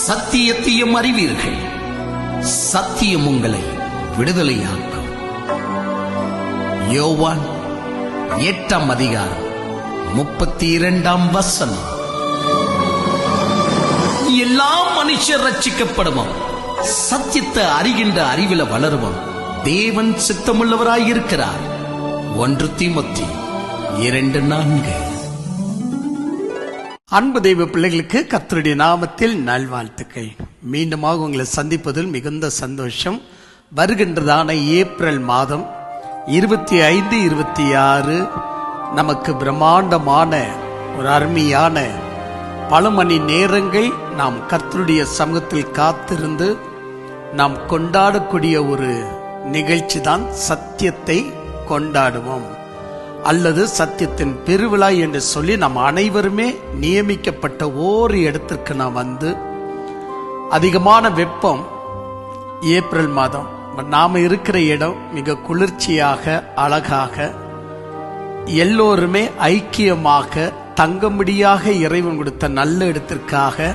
சத்தியத்தையும் அறிவீர்கள், சத்தியம் உங்களை விடுதலையாக்கும். யோவான் 8ஆம் அதிகாரம் 32ஆம் வசனம். எல்லா மனுஷர் ரட்சிக்கப்படுவோம், சத்தியத்தை அறிகின்ற அறிவில வளருவோம். தேவன் சித்தமுள்ளவராயிருக்கிறார். 1 தீமோத்தேயு 2:4. அன்பு தெய்வ பிள்ளைகளுக்கு கர்த்தருடைய நாமத்தில் நல்வாழ்த்துக்கள். மீண்டுமாக உங்களை சந்திப்பதில் மிகுந்த சந்தோஷம். வருகின்றதான ஏப்ரல் மாதம் 25, 26 நமக்கு பிரம்மாண்டமான ஒரு அருமையான பல மணி நேரங்கள் நாம் கர்த்தருடைய சமூகத்தில் காத்திருந்து நாம் கொண்டாடக்கூடிய ஒரு நிகழ்ச்சி தான் சத்தியத்தை கொண்டாடுவோம் அல்லது சத்தியத்தின் பெருவிழா என்று சொல்லி நாம் அனைவருமே நியமிக்கப்பட்ட ஓர் இடத்திற்கு நாம் வந்து, அதிகமான வெப்பம் ஏப்ரல் மாதம், நாம இருக்கிற இடம் மிக குளிர்ச்சியாக அழகாக எல்லோருமே ஐக்கியமாக தங்கும்படியாக இறைவன் கொடுத்த நல்ல இடத்திற்காக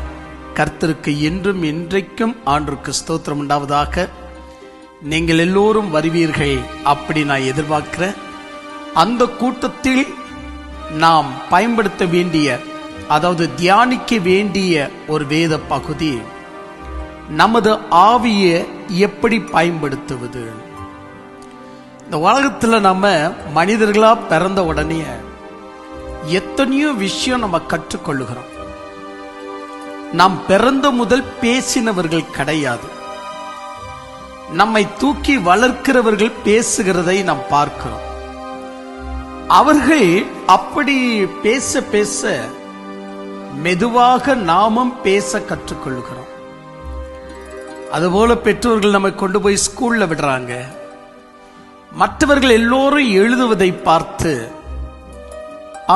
கர்த்தருக்கு இன்றும் இன்றைக்கும் ஆண்டவருக்கு ஸ்தோத்திரம் உண்டாவதாக. நீங்கள் எல்லோரும் வருவீர்கள் அப்படி நான் எதிர்பார்க்கிறேன். அந்த கூட்டத்தில் நாம் பயன்படுத்த வேண்டிய, அதாவது தியானிக்க வேண்டிய ஒரு வேத பகுதி, நமது ஆவியை எப்படி பயன்படுத்துவது. இந்த உலகத்தில் நம்ம மனிதர்களா பிறந்த உடனே எத்தனையோ விஷயம் நம்ம கற்றுக்கொள்ளுகிறோம். நாம் பிறந்த முதல் பேசினவர்கள் கிடையாது. நம்மை தூக்கி வளர்க்கிறவர்கள் பேசுகிறதை நாம் பார்க்கிறோம். அவர்கள் அப்படி பேச பேச மெதுவாக நாமும் பேச கற்றுக்கொள்கிறோம். அதுபோல பெற்றோர்கள் நம்மை கொண்டு போய் ஸ்கூல்ல விடுறாங்க. மற்றவர்கள் எல்லோரும் எழுதுவதை பார்த்து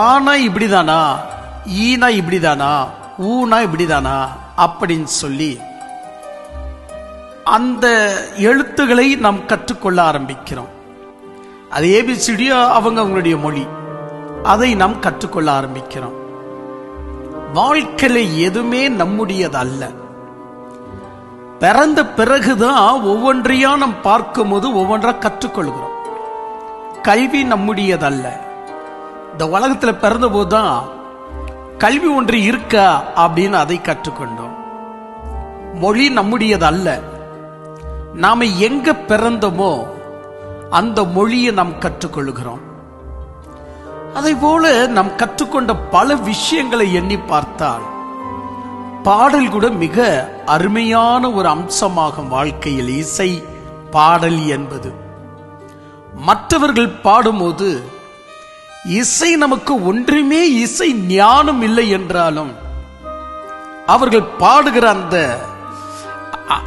ஆனா இப்படிதானா, ஈனா இப்படிதானா, ஊனா இப்படிதானா அப்படின்னு சொல்லி அந்த எழுத்துக்களை நாம் கற்றுக்கொள்ள ஆரம்பிக்கிறோம். அது ஏபிசிடியோ அவங்களுடைய மொழி, அதை நாம் கற்றுக்கொள்ள ஆரம்பிக்கிறோம். வாழ்க்கையில எதுவுமே நம்முடையது அல்ல. பிறந்த பிறகுதான் ஒவ்வொன்றையா நாம் பார்க்கும் போது ஒவ்வொன்றா கற்றுக்கொள்கிறோம். கல்வி நம்முடையதல்ல. இந்த உலகத்துல பிறந்த போதுதான் கல்வி ஒன்று இருக்கா அப்படின்னு அதை கற்றுக்கொண்டோம். மொழி நம்முடையது அல்ல. நாம எங்க பிறந்தோமோ அந்த மொழியை நாம் கற்றுக்கொள்கிறோம். அதை போல நாம் கற்றுக்கொண்ட பல விஷயங்களை எண்ணி பார்த்தால் பாடல் கூட மிக அருமையான ஒரு அம்சமாகும். வாழ்க்கையில் இசை பாடல் என்பது, மற்றவர்கள் பாடும்போது இசை நமக்கு ஒன்றுமே இசை ஞானம் இல்லை என்றாலும் அவர்கள் பாடுகிற அந்த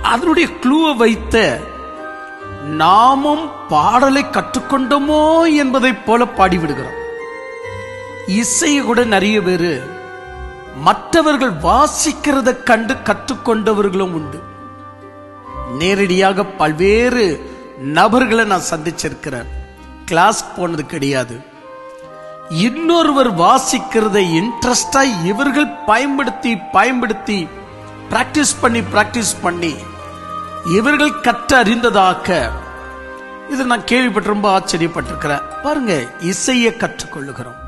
அதனுடைய க்ளூவை வைத்த நாமும் பாடலை கற்றுக்கொண்டோமோ என்பதை போல பாடிவிடுகிறோம். இசையை கூட நிறைய பேரு மற்றவர்கள் வாசிக்கிறத கண்டு கற்றுக்கொண்டவர்களும் உண்டு. நேரடியாக பல்வேறு நபர்களை நான் சந்திச்சிருக்கிறேன். கிளாஸ் போனது கிடையாது. இன்னொருவர் வாசிக்கிறதை இன்ட்ரெஸ்டா இவர்கள் பயன்படுத்தி பிராக்டிஸ் பண்ணி இவர்கள் கற்று அறிந்ததாக இது நான் கேள்விப்பட்டு ரொம்ப ஆச்சரியப்பட்டிருக்கிறேன். பாருங்க, இசையை கற்றுக்கொள்ளுகிறோம்.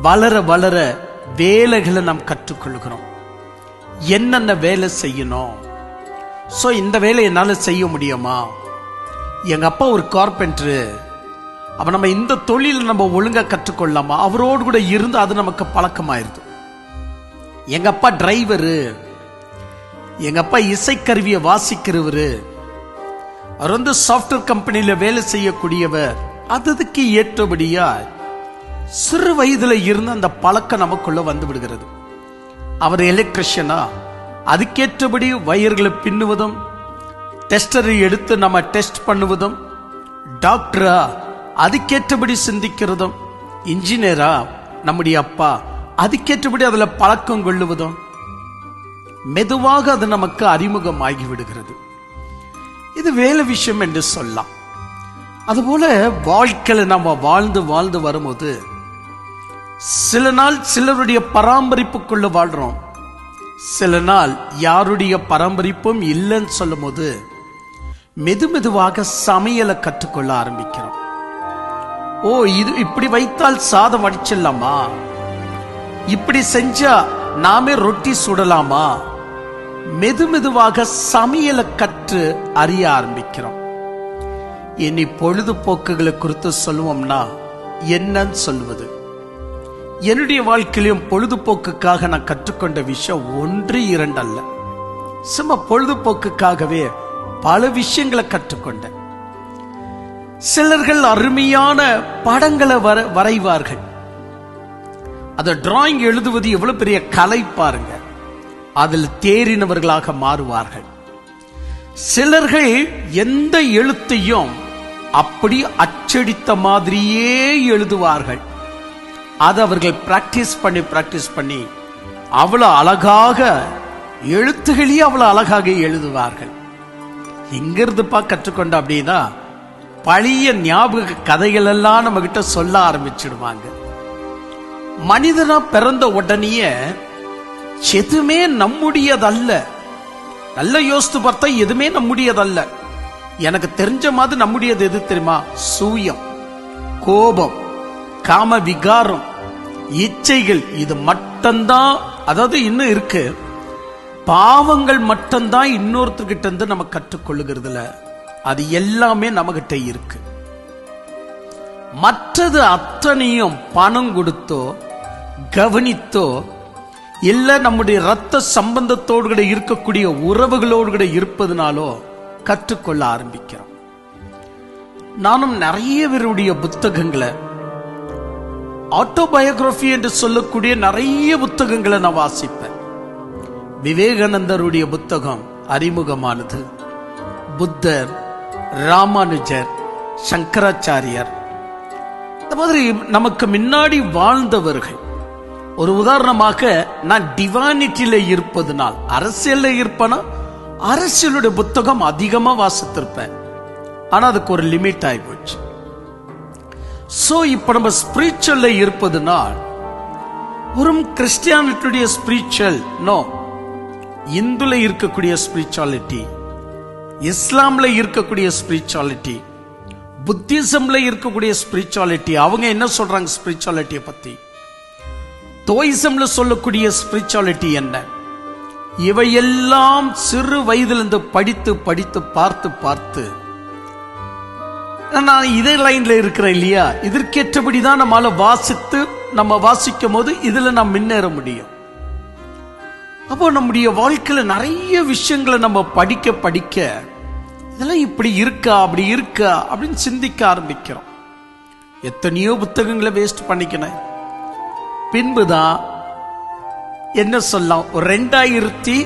வளர வளர வேலைகளை நாம் கற்றுக்கொள்ளுகிறோம். என்னென்ன வேலை செய்யணும், சோ இந்த வேலை என்னால செய்ய முடியுமா? எங்க அப்பா ஒரு கார்பெண்டரு, அப்ப நம்ம இந்த தொழில் நம்ம ஒழுங்கா கற்றுக்கொள்ளலாமா? அவரோடு கூட இருந்து அது நமக்கு பழக்கமாயிருது. எங்க அப்பா டிரைவரு, எங்க அப்பா இசைக்கருவியை வாசிக்கிறவரு, அவர் வந்து சாப்ட்வேர் கம்பெனியில வேலை செய்யக்கூடியவர். அதுக்கு ஏற்றபடியா சிறு வயதுல இருந்து அந்த பழக்கம் நமக்குள்ள வந்து விடுகிறது. அவர் எலக்ட்ரிஷியனா, அதுக்கேற்றபடி வயர்களை பின்னுவதும், டெஸ்டரை எடுத்து நம்ம டெஸ்ட் பண்ணுவதும், டாக்டரா அதுக்கேற்றபடி சிந்திக்கிறதும், இன்ஜினியரா நம்முடைய அப்பா அதுக்கேற்றபடி அதுல பழக்கம் கொள்ளுவதும், மெதுவாக அது நமக்கு அறிமுகம் ஆகிவிடுகிறது. இது வேலை விஷயம் என்று சொல்லலாம். அதுபோல வாழ்க்கையில நம்ம வாழ்ந்து வரும்போது சில நாள் சிலருடைய பராமரிப்புக்குள்ள வாழ்றோம். சில நாள் யாருடைய பராமரிப்பும் இல்லைன்னு சொல்லும் போது மெதுமெதுவாக சமையலை கற்றுக்கொள்ள ஆரம்பிக்கிறோம். ஓ, இது இப்படி வைத்தால் சாதம் வடிச்சிடலாமா, இப்படி செஞ்சா நாமே ரொட்டி சுடலாமா, மெதுமெதுவாக சமையலை கற்று அறிய ஆரம்பிக்கிறோம். இனி பொழுதுபோக்குகளை குறித்து சொல்லுவோம்னா என்னன்னு சொல்வது? என்னுடைய வாழ்க்கையிலும் பொழுதுபோக்குக்காக நான் கற்றுக்கொண்ட விஷயம் 1, 2 அல்ல. சும்மா பொழுதுபோக்குக்காகவே பல விஷயங்களை கற்றுக்கொண்டேன். சிலர்கள் அருமையான படங்களை வரைவார்கள். அந்த டிராயிங் எழுதுவது எவ்வளவு பெரிய கலை பாருங்க. அதில் தேறினவர்களாக மாறுவார்கள். சிலர்கள் எந்த எழுத்தையும் அப்படி அச்சடித்த மாதிரியே எழுதுவார்கள். அதை அவர்கள் பிராக்டிஸ் பண்ணி அவ்வளவு அழகாக எழுத்துகளையே அவ்வளவு அழகாக எழுதுவார்கள். இங்கிருந்து கற்றுக்கொண்ட அப்படின்னா பழைய ஞாபக கதைகள் எல்லாம் நம்ம கிட்ட சொல்ல ஆரம்பிச்சிடுவாங்க. மனிதனா பிறந்த உடனேயே எதுவுமே நம்முடையதல்ல. நல்ல யோசித்து பார்த்தா எதுவுமே நம்முடையதல்ல. எனக்கு தெரிஞ்ச மாதிரி நம்முடையது எது தெரியுமா? சூயம், கோபம், காம விகாரம், இச்சைகள். இது மட்டும்தான். அதாவது இன்னும் இருக்கு, பாவங்கள் மட்டும்தான் இன்னொருத்தர்கிட்ட இருந்து நம்ம கற்றுக்கொள்ளுகிறதுல. அது எல்லாமே நம்ம கிட்ட இருக்கு. மற்றது அத்தனையும் பணம் கொடுத்தோ கவனித்தோ இல்ல நம்முடைய ரத்த சம்பந்தத்தோடு கூட இருக்கக்கூடிய உறவுகளோடு கூட இருப்பதனாலோ கற்றுக்கொள்ள ஆரம்பிக்கிறோம். நானும் நிறைய பேருடைய புத்தகங்களை, ஆட்டோபயோகிராபி என்று சொல்லக்கூடிய நிறைய புத்தகங்களை நான் வாசிப்பேன். விவேகானந்தருடைய புத்தகம் அறிமுகமானது, புத்தர், ராமானுஜர், சங்கராச்சாரியார், இந்த மாதிரி நமக்கு முன்னாடி வாழ்ந்தவர்கள். ஒரு உதாரணமாக, நான் டிவானிட்டியில இருப்பதனால் அரசியல்ல இருப்பேனா, அரசியலுடைய புத்தகம் அதிகமா வாசித்திருப்பேன். ஆனா அதுக்கு ஒரு லிமிட் ஆயிப்போச்சு. சோ இப்ப நம்ம ஸ்பிரிச்சுவல்ல இருப்பதுனால் ஒரு கிறிஸ்டியானிட்டியுடைய ஸ்பிரிச்சுவல் நோ, இந்துல இருக்கக்கூடிய ஸ்பிரிச்சுவாலிட்டி, இஸ்லாம்ல இருக்கக்கூடிய ஸ்பிரிச்சுவாலிட்டி, புத்திசம்ல இருக்கக்கூடிய ஸ்பிரிச்சுவாலிட்டி, அவங்க என்ன சொல்றாங்க ஸ்பிரிச்சுவாலிட்டியை பத்தி, தோயிசம்ல சொல்லக்கூடிய ஸ்பிரிச்சுவாலிட்டி என்ன, இவையெல்லாம் சிறு வயதிலிருந்து படித்து படித்து பார்த்து நான் இதே லைன்ல இருக்கிறேன் இல்லையா, இதற்கேற்றபடிதான் நம்மால நம்ம வாசிக்கும் போது இதுல நாம் முன்னேற முடியும். அப்போ நம்முடைய வாழ்க்கையில நிறைய விஷயங்களை நம்ம படிக்க இதெல்லாம் இப்படி இருக்கா அப்படி இருக்கா அப்படின்னு சிந்திக்க ஆரம்பிக்கிறோம். எத்தனையோ புத்தகங்களை வேஸ்ட் பண்ணிக்கணும். பின்புதான் என்ன சொல்லலாம், 2002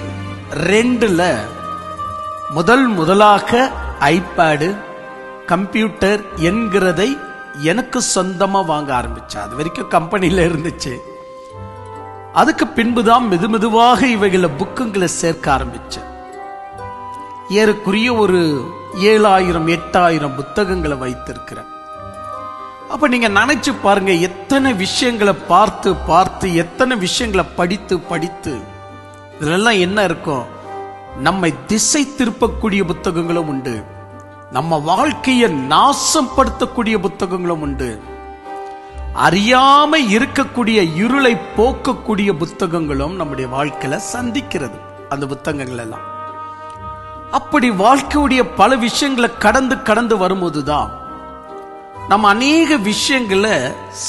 முதலாக ஐபேடு, கம்ப்யூட்டர் என்கிறதை எனக்கு சொந்தமா வாங்க ஆரம்பிச்சேன். அது வரைக்கும் கம்பெனியில இருந்துச்சு. அதுக்கு பின்புதான் மெதுமெதுவாக இவைகளை புக்குங்களை சேர்க்க ஆரம்பிச்சேன். ஏறக்குரிய ஒரு 7000-8000 புத்தகங்களை வைத்திருக்கிறேன். அப்ப நீங்க நினைச்சு பாருங்க, எத்தனை விஷயங்களை பார்த்து எத்தனை விஷயங்களை படித்து இதெல்லாம் என்ன இருக்கும், நம்மை திசை திருப்பக்கூடிய புத்தகங்களும் உண்டு, நம்ம வாழ்க்கையை நாசப்படுத்தக்கூடிய புத்தகங்களும் உண்டு, அறியாம இருக்கக்கூடிய இருளை போக்கக்கூடிய புத்தகங்களும் நம்முடைய வாழ்க்கையில சந்திக்கிறது. அந்த புத்தகங்கள் எல்லாம் அப்படி வாழ்க்கையுடைய பல விஷயங்களை கடந்து வரும்போதுதான் நம்ம அநேக விஷயங்களை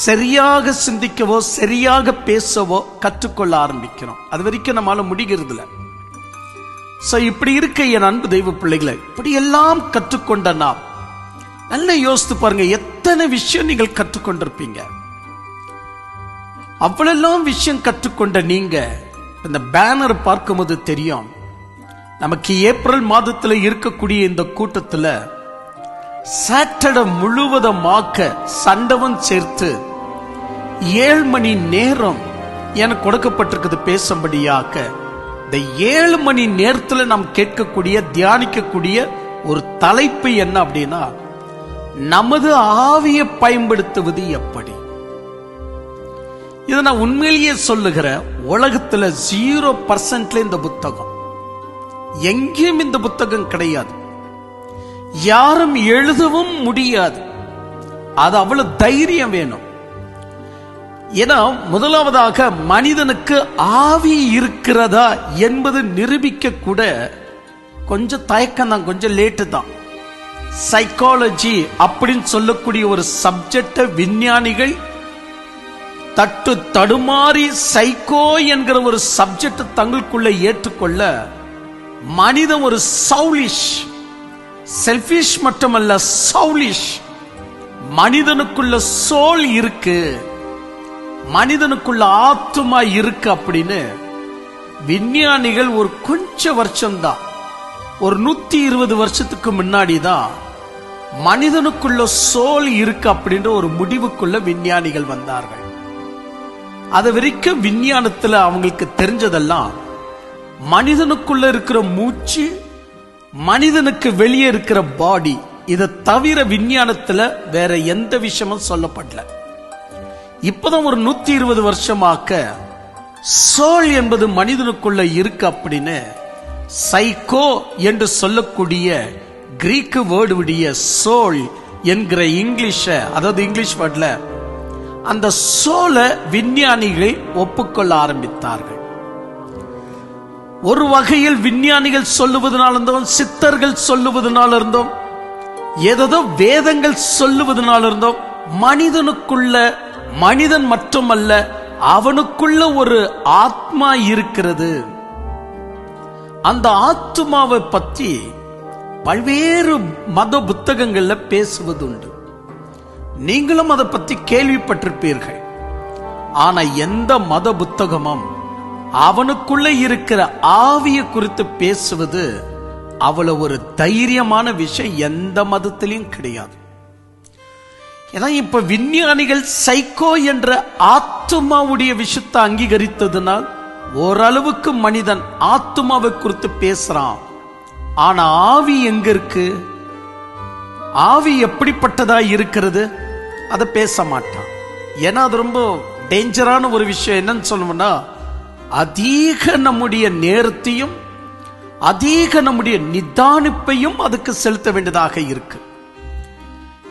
சரியாக சிந்திக்கவோ சரியாக பேசவோ கற்றுக்கொள்ள ஆரம்பிக்கிறோம். அது வரைக்கும் நம்மளால முடிகிறது இல்லை. இப்படி இருக்க என் அன்பு தெய்வ பிள்ளைகளை, இப்படி எல்லாம் கற்றுக்கொண்ட நாம் நல்லா யோசித்து பாருங்க, எத்தனை விஷயம் நீங்கள் கற்றுக்கொண்டிருப்பீங்க. அவ்வளெல்லாம் விஷயம் கற்றுக்கொண்ட நீங்க இந்த பேனர் பார்க்கும்போது தெரியும், நமக்கு ஏப்ரல் மாதத்துல இருக்கக்கூடிய இந்த கூட்டத்துல சாட்டர்டே முழுவதுமாக்க சண்டவன் சேர்த்து 7 மணி நேரம் எனக்கு கொடுக்கப்பட்டிருக்குது பேசும்படியாக. இந்த 7 மணி நேரத்தில் நாம் கேட்கக்கூடிய தியானிக்கக்கூடிய ஒரு தலைப்பு என்ன அப்படின்னா, நமது ஆவியை பயன்படுத்துவது எப்படி. இதை நான் உண்மையிலேயே சொல்லுகிற, உலகத்துல 0% இந்த புத்தகம், எங்கேயும் இந்த புத்தகம் கிடையாது, யாரும் எழுதவும் முடியாது. அது அவ்வளவு தைரியம் வேணும். ஏன்னா முதலாவதாக மனிதனுக்கு ஆவி இருக்கிறதா என்பது நிரூபிக்க கூட கொஞ்சம் தயக்கம் தான், கொஞ்சம் லேட்டு தான். சைக்காலஜி அப்படின்னு சொல்லக்கூடிய ஒரு சப்ஜெக்ட விஞ்ஞானிகள் தடுமாறி சைக்கோ என்கிற ஒரு சப்ஜெக்ட் தங்களுக்குள்ள ஏற்றுக்கொள்ள, மனிதன் ஒரு சவுலிஷ், செல்பிஷ் மட்டுமல்ல சவுலிஷ், மனிதனுக்குள்ள சோல் இருக்கு, மனிதனுக்குள்ள ஆத்துமா இருக்கு அப்படின்னு விஞ்ஞானிகள் ஒரு கொஞ்ச வருஷம்தான், ஒரு 120 வருஷத்துக்கு முன்னாடி தான் மனிதனுக்குள்ள சோல் இருக்கு அப்படின்ற ஒரு முடிவுக்குள்ள விஞ்ஞானிகள் வந்தார்கள். அது வரைக்கும் விஞ்ஞானத்துல அவங்களுக்கு தெரிஞ்சதெல்லாம் மனிதனுக்குள்ள இருக்கிற மூச்சு, மனிதனுக்கு வெளியே இருக்கிற பாடி, இதை தவிர விஞ்ஞானத்துல வேற எந்த விஷயமும் சொல்லப்படல. இப்பதான் ஒரு 120 வருஷமாக்க சோல் என்பது மனிதனுக்குள்ள இருக்கு அப்படின்னு சைக்கோ என்று சொல்லக்கூடிய கிரீக்கு வேர்டு உடைய சோல் என்கிற இங்கிலீஷ, அதாவது இங்கிலீஷ் வேர்ட்ல அந்த சோலை விஞ்ஞானிகள் ஒப்புக்கொள்ள ஆரம்பித்தார்கள். ஒரு வகையில் விஞ்ஞானிகள் சொல்லுவதனால இருந்தோம், சித்தர்கள் சொல்லுவதனால இருந்தோம், ஏதோ வேதங்கள் சொல்லுவதனால இருந்தோம், மனிதனுக்குள்ள, மனிதன் மட்டுமல்ல அவனுக்குள்ள ஒரு ஆத்மா இருக்கிறது. அந்த ஆத்மாவை பற்றி பல்வேறு மத புத்தகங்கள்ல பேசுவதுண்டு. நீங்களும் அதை பற்றி கேள்விப்பட்டிருப்பீர்கள். ஆனா எந்த மத புத்தகமும் அவனுக்குள்ள இருக்கிற ஆவியை குறித்து பேசுவது அவ்வளவு ஒரு தைரியமான விஷயம் எந்த மதத்திலையும் கிடையாது. ஏன்னா இப்ப விஞ்ஞானிகள் சைக்கோ என்ற ஆத்மாவுடைய விஷயத்தை அங்கீகரித்ததுனால் ஓரளவுக்கு மனிதன் ஆத்மாவை குறித்து பேசுறான். ஆனா ஆவி எங்க இருக்கு, ஆவி எப்படிப்பட்டதா இருக்கிறது, அதை பேச மாட்டான். ஏன்னா அது ரொம்ப டேஞ்சரான ஒரு விஷயம். என்னன்னு சொல்லணும்னா, அதிக நம்முடைய நேரத்தையும் அதிக நம்முடைய நிதானிப்பையும் அதுக்கு செலுத்த வேண்டியதாக இருக்கு.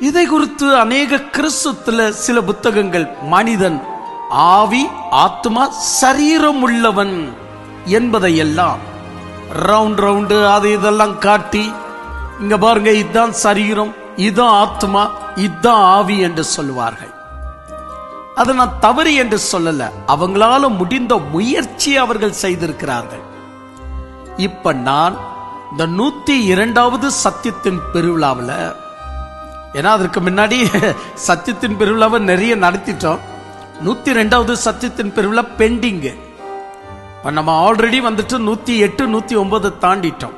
இதை குறித்து அநேக கிறிஸ்துவத்துல சில புத்தகங்கள் மனிதன் ஆவி, ஆத்மா, சரீரம் உள்ளவன் என்பதையெல்லாம் ரவுண்டு அது இதெல்லாம் காட்டி, இங்க பாருங்க இதுதான் சரீரம், இதுதான் ஆத்மா, இதுதான் ஆவி என்று சொல்லுவார்கள். அதை நான் தவறு என்று சொல்லல, அவங்களால முடிந்த முயற்சி அவர்கள் செய்திருக்கிறார்கள். இப்ப நான் இந்த 102வது சத்தியத்தின் பெருவிழாவில், ஏன்னா அதற்கு முன்னாடி சத்தியத்தின் பெருவிழாவை நிறைய நடத்திட்டோம். 102வது சத்தியத்தின் பெருவிழா பெண்டிங். நம்ம ஆல்ரெடி வந்துட்டு 108, 109 தாண்டிட்டோம்.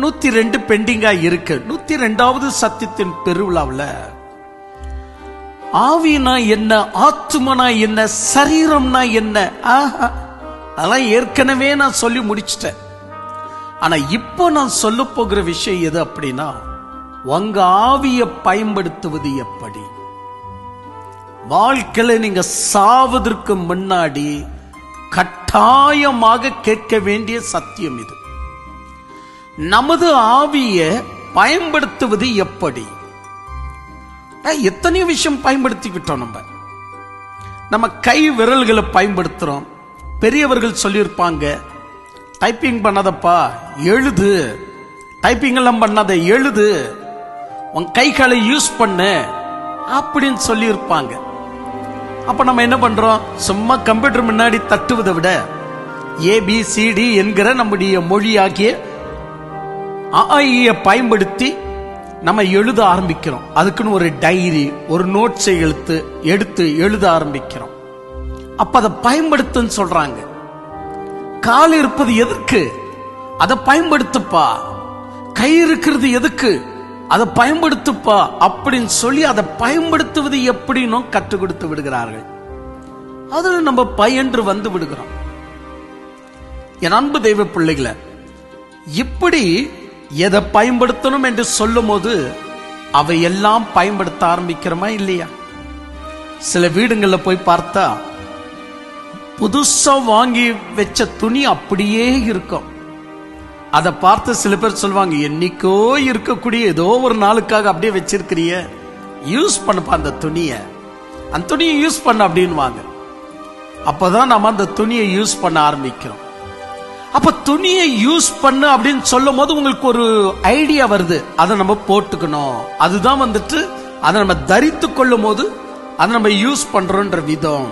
102 பெண்டிங்கா இருக்கு. 102வது சத்தியத்தின் பெருவிழாவில் ஆவினா என்ன, ஆத்மனா என்ன, சரீரம்னா என்ன, அதெல்லாம் ஏற்கனவே நான் சொல்லி முடிச்சிட்டேன். ஆனா இப்போ நான் சொல்ல போகிற விஷயம் எது அப்படின்னா, உங்க ஆவியை பயன்படுத்துவது எப்படி. வாழ்க்கையில நீங்க சாவதற்கு முன்னாடி கட்டாயமாக கேட்க வேண்டிய சத்தியம் இது. நமது ஆவியை பயன்படுத்துவது எப்படி. எத்தனையோ விஷயம் பயன்படுத்திக்கிட்டோம். நம்ம கை விரல்களை பயன்படுத்துறோம். பெரியவர்கள் சொல்லியிருப்பாங்க, டைப்பிங் பண்ணாதப்பா எழுது, டைப்பிங் எல்லாம் பண்ணாத எழுது, உன் கைகளை யூஸ் பண்ணு அப்படின்னு சொல்லியிருப்பாங்க. அப்ப நம்ம என்ன பண்றோம், சும்மா கம்ப்யூட்டர் முன்னாடி தட்டுவதை விட ABCD என்கிற நம்முடைய மொழியாகிய பயன்படுத்தி நம்ம எழுத ஆரம்பிக்கிறோம். அதுக்குன்னு ஒரு டைரி, ஒரு நோட்ஸை எடுத்து எழுத ஆரம்பிக்கிறோம். அப்ப அதை பயன்படுத்துன்னு சொல்றாங்க. கால் இருப்பது எதற்கு, அதை பயன்படுத்துப்பா. கை இருக்கிறது எதுக்கு, அதை பயன்படுத்துப்பா அப்படின்னு சொல்லி அதை பயன்படுத்துவது எப்படின்னு கற்றுக் கொடுத்து விடுகிறார்கள். அதுல நம்ம பயின்று வந்து விடுகிறோம். என் அன்பு தெய்வ பிள்ளைகளை, இப்படி எதை பயன்படுத்தணும் என்று சொல்லும் போது அவையெல்லாம் பயன்படுத்த ஆரம்பிக்கிறோமா இல்லையா? சில வீடுகளில் போய் பார்த்தா புதுசா வாங்கி வச்ச துணி அப்படியே இருக்கும். அதை பார்த்து சில பேர் சொல்லுவாங்க, என்னைக்கோ இருக்கக்கூடிய ஏதோ ஒரு நாளுக்காக அப்படியே வச்சிருக்கிறிய, யூஸ் பண்ணப்பா அந்த துணியை யூஸ் பண்ண அப்படின்வாங்க. அப்பதான் நம்ம அந்த துணியை யூஸ் பண்ண ஆரம்பிக்கிறோம். அப்ப துணியை யூஸ் பண்ண அப்படின்னு சொல்லும் போது உங்களுக்கு ஒரு ஐடியா வருது, அதை நம்ம போட்டுக்கணும். அதுதான் வந்துட்டு அதை நம்ம தரித்து கொள்ளும் போது அதை நம்ம யூஸ் பண்றோன்ற விதம்.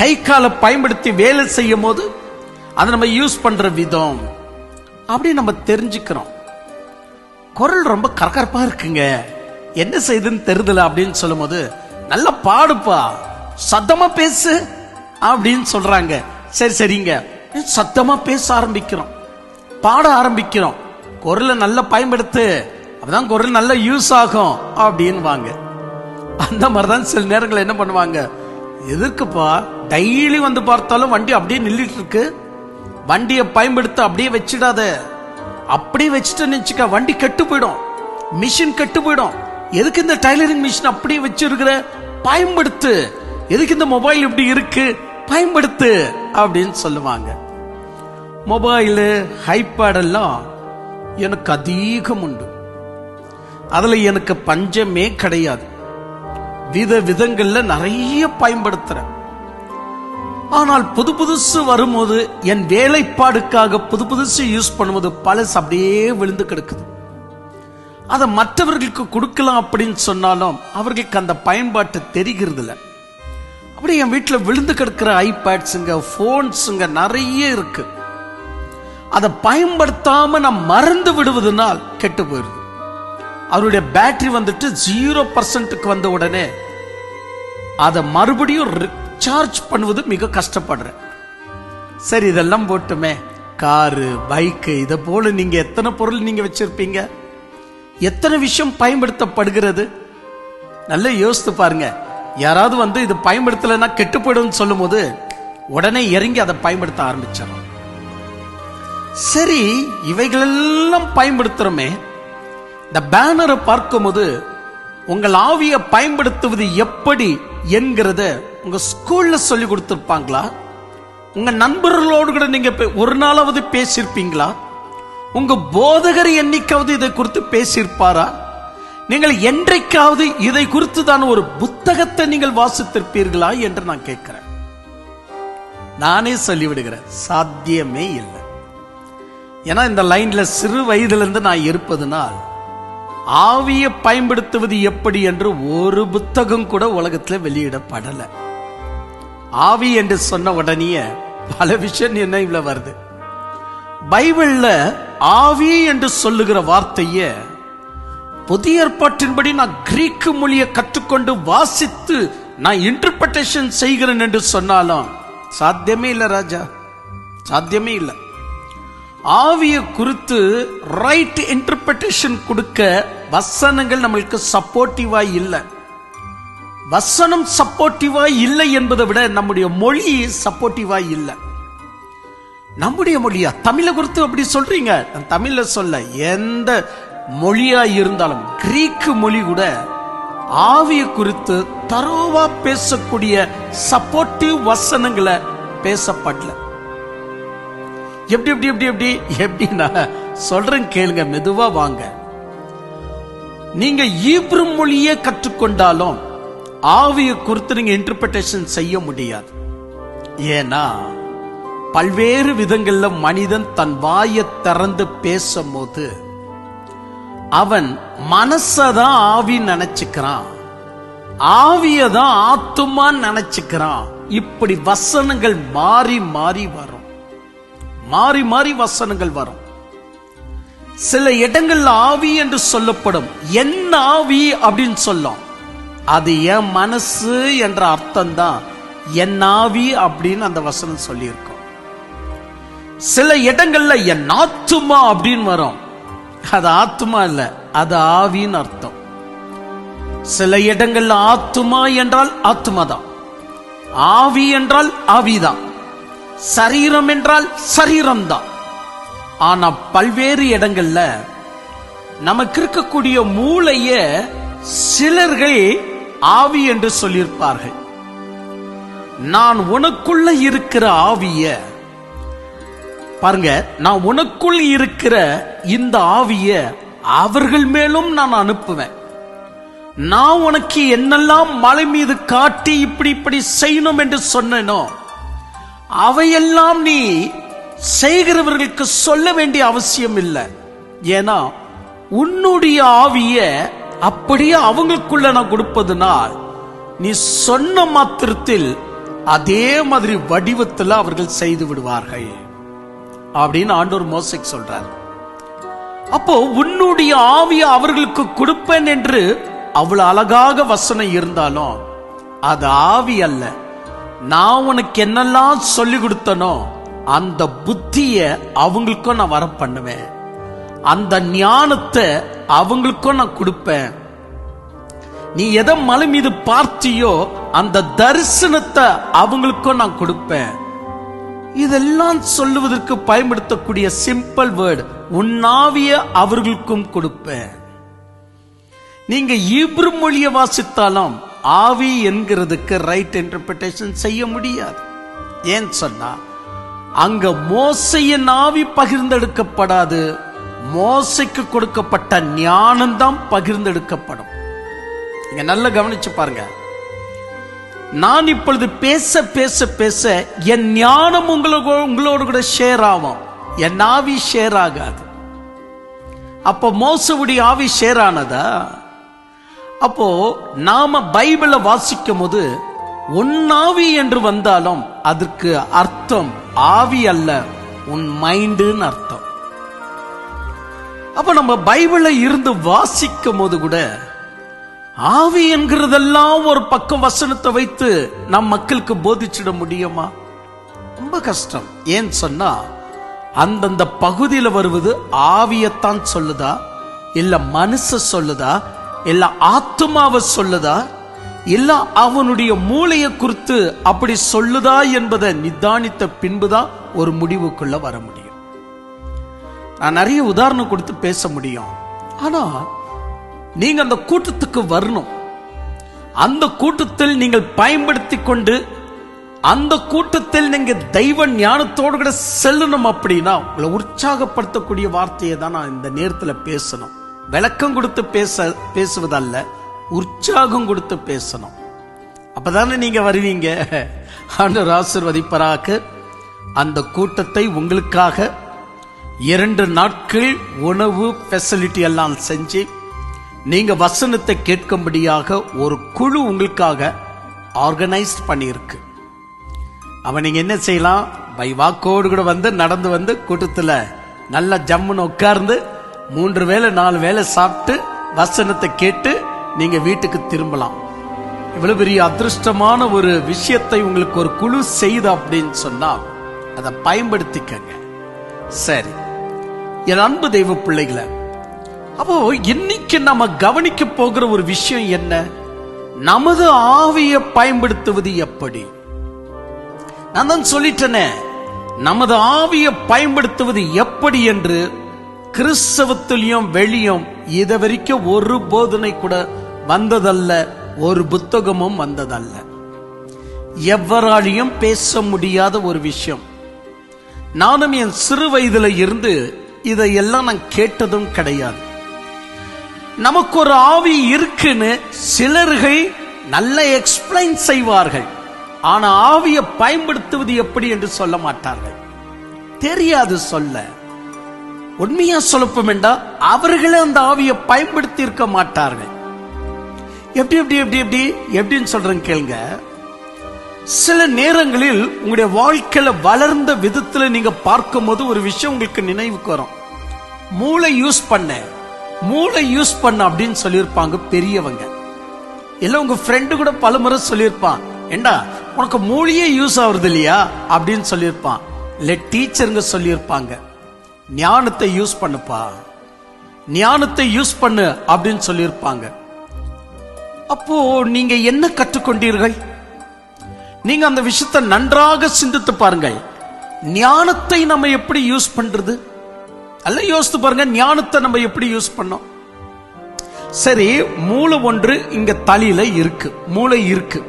கை காலை பயன்படுத்தி வேலை செய்யும் போது அதை நம்ம யூஸ் பண்ற விதம் அப்படி நம்ம தெரிஞ்சுக்கிறோம். குரல் ரொம்ப கரகரப்பா இருக்குங்க, என்ன செய்யுதுன்னு தெரியுதுல அப்படின்னு சொல்லும் போது, நல்லா பாடுப்பா, சத்தமா பேசு அப்படின்னு சொல்றாங்க. சரி சரிங்க, சத்தமா பேச ஆரம்பிக்கிறோம், பாட ஆரம்பிக்கிறோம். குரலை நல்லா பயன்படுத்து, அப்பதான் குரல் நல்லா யூஸ் ஆகும் அப்படின்னு வாங்க. அந்த மாதிரிதான் சில நேரங்கள் என்ன பண்ணுவாங்க, எதுக்குப்பா டெய்லி வந்து பார்த்தாலும் வண்டி அப்படியே நின்றுட்டு இருக்கு, வண்டியை பயன்படுத்த அப்படியே வச்சிடாத, அப்படியே வச்சுட்டு நினைச்சுக்க வண்டி கெட்டு போயிடும், மிஷின் கெட்டு போயிடும். எதுக்கு இந்த டைலரிங் மிஷின் அப்படியே வச்சிருக்கிற, பயன்படுத்து. எதுக்கு இந்த மொபைல் இப்படி இருக்கு, பயன்படுத்து அப்படின்னு சொல்லுவாங்க. மொபைலு ஐபேட் எல்லாம் எனக்கு அதிகம் உண்டு, அதுல எனக்கு பஞ்சமே கிடையாது. விதங்கள்ல நிறைய பயன்படுத்துறேன். ஆனால் புது புதுசு வரும்போது என் வேலைப்பாடுக்காக புதுசு யூஸ் பண்ணும்போது பழசு அப்படியே விழுந்து கிடக்குது. அதை மற்றவர்களுக்கு கொடுக்கலாம் அப்படின்னு சொன்னாலும் அவர்களுக்கு அந்த பயன்பாட்டு தெரிகிறது இல்லை. அப்படி என் வீட்டில் விழுந்து கிடக்கிற ஐபேட்ஸுங்க, போன்ஸுங்க நிறைய இருக்கு. அதை பயன்படுத்தாம நான் மறந்து விடுவதனால் கெட்டு போயிருது. அவருடைய பேட்டரி வந்துட்டு 0% வந்த உடனே அதை மறுபடியும் சார்ஜ் பண்ணுவது மிக கஷ்டப்படுறேன். சரி, இதெல்லாம் போட்டுமே, காரு, பைக்கு, இதை போல நீங்க எத்தனை பொருள் நீங்க வச்சிருப்பீங்க, எத்தனை விஷயம் பயன்படுத்தப்படுகிறது. நல்லா யோசித்து பாருங்க. யாராவது வந்து இது பயன்படுத்தலைன்னா கெட்டு போயிடும் சொல்லும் போது உடனே இறங்கி அதை பயன்படுத்த ஆரம்பிச்சிடறோம். சரி, இவைகளெல்லாம் பயன்படுத்துறோமே, இந்த பேனரை பார்க்கும்போது உங்கள் ஆவியை பயன்படுத்துவது எப்படி என்கிறத உங்க ஸ்கூல்ல சொல்லி கொடுத்திருப்பாங்களா? உங்க நண்பர்களோடு கூட நீங்க ஒரு நாளாவது பேசியிருப்பீங்களா? உங்க போதகர் என்னைக்காவது இதை குறித்து பேசியிருப்பாரா? நீங்கள் என்றைக்காவது இதை குறித்து தான் ஒரு புத்தகத்தை நீங்கள் வாசித்திருப்பீர்களா என்று நான் கேட்கிறேன். நானே சொல்லிவிடுகிறேன், சாத்தியமே இல்லை. ஏன்னா இந்த லைன்ல சிறு வயதுல இருந்து நான் இருப்பதுனால் ஆவியை பயன்படுத்துவது எப்படி என்று ஒரு புத்தகம் கூட உலகத்தில் வெளியிடப்படல. ஆவி என்று சொன்ன உடனே பல விஷயம் நினைவுல வருது. பைபிள்ல ஆவி என்று சொல்லுகிற வார்த்தைய புதிய ஏற்பாட்டின்படி நான் கிரீக்கு மொழியை கற்றுக்கொண்டு வாசித்து நான் இன்டர்பிரேஷன் செய்கிறேன் என்று சொன்னாலும் சாத்தியமே இல்லை ராஜா, சாத்தியமே இல்லை. ஆவியை குறித்து ரைட் இன்டர்பிரேஷன் கொடுக்க வசனங்கள் நம்மளுக்கு சப்போர்ட்டிவா இல்லை. வசனம் சப்போர்ட்டிவா இல்லை என்பதை விட நம்முடைய மொழி சப்போர்ட்டிவா இல்லை. நம்முடைய மொழியா, தமிழை குறித்து அப்படி சொல்றீங்க, நான் தமிழ்ல சொல்ல, எந்த மொழியா இருந்தாலும் கிரீக்கு மொழி கூட ஆவியை குறித்து தரோவா பேசக்கூடிய சப்போர்ட்டிவ் வசனங்களை பேசப்படல. எப்படி எப்படி எப்படி எப்படி எப்படின்னா சொல்றேன் கேளுங்க, மெதுவா வாங்க. நீங்க ஈப்ரு மொழியே கற்றுக்கொண்டாலும் ஆவியை குறித்து நீங்க இன்டர்பிரேஷன் செய்ய முடியாது. ஏன்னா பல்வேறு விதங்கள்ல மனிதன் தன் வாயை திறந்து பேசும்போது அவன் மனசதான் ஆவி நினைச்சுக்கிறான், ஆவியதான் ஆத்துமா நினைச்சுக்கிறான். இப்படி வசனங்கள் மாறி மாறி வரும், மாறி மாறி வசனங்கள் வரும். சில இடங்கள்ல ஆவி என்று சொல்லப்படும், என்ன ஆவி அப்படின்னு சொல்லும், அது என் மனசு என்ற அர்த்தம் தான் என் ஆவி அப்படின்னு அந்த வசனம் சொல்லி இருக்கும். சில இடங்கள்ல என் ஆத்துமா அப்படின்னு வரும், அது ஆத்துமா இல்ல, அது ஆவின்னு அர்த்தம். சில இடங்கள்ல ஆத்துமா என்றால் ஆத்துமா தான், ஆவி என்றால் ஆவிதான், சரீரம் என்றால் சரீரம் தான். ஆனா பல்வேறு இடங்கள்ல நமக்கு இருக்கக்கூடிய மூளைய சிலர்கள் ஆவி என்று சொல்லியிருப்பார்கள். நான் உனக்குள்ள இருக்கிற ஆவிய பாருங்க, நான் உனக்குள் இருக்கிற இந்த ஆவிய அவர்கள் மேலும் நான் அனுப்புவேன். நான் உனக்கு என்னெல்லாம் மலை மீது காட்டி இப்படி இப்படி செய்யணும் என்று சொன்னேனோ அவையெல்லாம் நீ செய்கிறவர்களுக்கு சொல்ல வேண்டிய அவசியம் இல்லை. ஏன்னா உன்னுடைய ஆவிய அப்படியே அவங்களுக்குள்ள நான் கொடுப்பதுனால் நீ சொன்ன மாத்திரத்தில் அதே மாதிரி வடிவத்தில் அவர்கள் செய்து விடுவார்கள் அப்படின்னு ஆண்டவர் மோசேக்கு சொல்றார். அப்போ உன்னுடைய ஆவிய அவர்களுக்கு கொடுப்பேன் என்று அவ்வளவு அழகாக வசனம் இருந்தாலும் அது ஆவி அல்ல. நான் உனக்கு என்னெல்லாம் சொல்லி கொடுத்தனோ அந்த புத்திய அவங்களுக்கும் நான் வர பண்ணுவேன், அந்த ஞானத்தை அவங்களுக்கும் நான் கொடுப்பேன். நீ எதை மலை மீது பார்த்தியோ அந்த தரிசனத்தை அவங்களுக்கும் நான் கொடுப்பேன். இதெல்லாம் சொல்லுவதற்கு பயன்படுத்தக்கூடிய சிம்பிள் வேர்டு, உன்னாவிய அவர்களுக்கும் கொடுப்பேன். நீங்க ஈப்ரு மொழியை வாசித்தாலும் ஆவி என்கிறதுக்கு ரைட் இன்டர்பிரேஷன் செய்ய முடியாது. ஏன் சொன்னா அங்க மோசையின் ஆவி பகிர்ந்தெடுக்கப்படாது, மோசைக்கு கொடுக்கப்பட்ட ஞானம்தான் பகிர்ந்தெடுக்கப்படும். நீங்க நல்லா கவனிச்சு பாருங்க. நான் இப்பொழுது பேச பேச பேச என் ஞானம் உங்களோடு கூட ஷேர் ஆகும், என் ஆவி ஷேர் ஆகாது. அப்போ மோசவுடைய ஆவி ஷேர் ஆனதா? அப்போ நாம பைபிளை வாசிக்கும் போது உன்னாவி என்று வந்தாலும் அதற்கு அர்த்தம் ஆவி அல்ல, உன் மைண்டுன்னு அர்த்தம். அப்ப நம்ம பைபிளை இருந்து வாசிக்கும் போது கூட ஆவி என்கிறதெல்லாம் ஒரு பக்கம் வசனத்தை வைத்து நம் மக்களுக்கு போதிச்சிட முடியுமா? ரொம்ப கஷ்டம். ஏன் சொன்னா அந்தந்த பகுதியில் வருவது ஆவியத்தான் சொல்லுதா, இல்ல மனச சொல்லுதா, இல்ல ஆத்மாவை சொல்லுதா, இல்ல அவனுடைய மூளையை குறித்து அப்படி சொல்லுதா என்பதை நிதானித்த பின்புதான் ஒரு முடிவுக்குள்ள வர முடியும். நான் நிறைய உதாரணம் கொடுத்து பேச முடியும். ஆனா நீங்க அந்த கூட்டத்துக்கு வரணும். அந்த கூட்டத்தில் நீங்கள் பயன்படுத்தி கொண்டு அந்த கூட்டத்தில் நீங்க தெய்வ ஞானத்தோடு கூட செல்லணும். அப்படின்னா உங்களை உற்சாகப்படுத்தக்கூடிய வார்த்தையை தான் நான் இந்த நேரத்தில் பேசணும். விளக்கம் கொடுத்து பேசுவதல்ல, உற்சாகம் கொடுத்து பேசணும். அப்பதானே நீங்க வருவீங்க. ஆண்டவர் ஆசீர்வதிப்பாராக. அந்த கூட்டத்தை உங்களுக்காக 2 நாட்கள் உணவு ஃபெசிலிட்டி எல்லாம் செஞ்சு நீங்க வசனத்தை கேட்கும்படியாக ஒரு குழு உங்களுக்காக ஆர்கனைஸ்ட் பண்ணியிருக்கு. அவன் நீங்க என்ன செய்யலாம், பை வாக்கோடு கூட வந்து நடந்து வந்து கூட்டத்தில் நல்லா ஜம்முன்னு உட்கார்ந்து 3 வேளை 4 வேளை சாப்பிட்டு வசனத்தை கேட்டு நீங்க வீட்டுக்கு திரும்பலாம். இவ்வளவு பெரிய அதிருஷ்டமான ஒரு விஷயத்தை உங்களுக்கு ஒரு குழு செய்து அப்படின்னு சொன்னா அதை பயன்படுத்திக்கங்க. சரி என் அன்பு தெய்வ பிள்ளைகளை, அப்போ இன்னைக்கு நம்ம கவனிக்க போகிற ஒரு விஷயம் என்ன, நமது ஆவியை பயன்படுத்துவது எப்படி. நான் தான் சொல்லிட்டேனே, நமது ஆவியை பயன்படுத்துவது எப்படி என்று கிறிஸ்தவத்திலையும் வெளியும் இதை வரைக்கும் ஒரு போதனை கூட வந்ததல்ல, ஒரு புத்தகமும் வந்ததல்ல. எவராலையும் பேச முடியாத ஒரு விஷயம். நானும் என் சிறு வயதுல இருந்து இதையெல்லாம் நான் கேட்டதும் கிடையாது. நமக்கு ஒரு ஆவி இருக்குன்னு சிலர்கள் நல்ல எக்ஸ்பிளைன் செய்வார்கள். ஆனா ஆவியை பயன்படுத்துவது எப்படி என்று சொல்ல மாட்டார்கள். தெரியாது சொல்ல. உண்மையா சொல்லப்போம் என்றால் அவர்களே அந்த ஆவியை பயன்படுத்தி இருக்க மாட்டார்கள். எப்படி எப்படி எப்படி எப்படி எப்படின்னு சொல்றேன் கேளுங்க. சில நேரங்களில் உங்களுடைய வாழ்க்கையில வளர்ந்த விதத்துல நீங்க பார்க்கும் போது ஒரு விஷயம் உங்களுக்கு நினைவுக்கு வரும். மூளை யூஸ் பண்ண அப்படின்னு சொல்லியிருப்பாங்க பெரியவங்க. இல்ல உங்க ஃப்ரெண்டு கூட பலமுறை சொல்லியிருப்பான், ஏண்டா உனக்கு மூளையே யூஸ் ஆகுறது இல்லையா அப்படின்னு சொல்லியிருப்பான். இல்ல டீச்சருங்க சொல்லியிருப்பாங்க, ஞானத்தை யூஸ் பண்ணுப்பா, ஞானத்தை யூஸ் பண்ணு அப்படின்னு சொல்லியிருப்பாங்க. அப்போ நீங்க என்ன கற்றுக்கொண்டீர்கள்? நீங்க அந்த விஷயத்தை நன்றாக சிந்தித்து பாருங்கள். ஞானத்தை நம்ம எப்படி யூஸ் பண்றது அல்ல, யோசித்து பாருங்க. ஞானத்தை நம்ம எப்படி யூஸ் பண்ணோம்? சரி, மூளை ஒன்று இங்க தலையில இருக்கு, மூளை இருக்கு.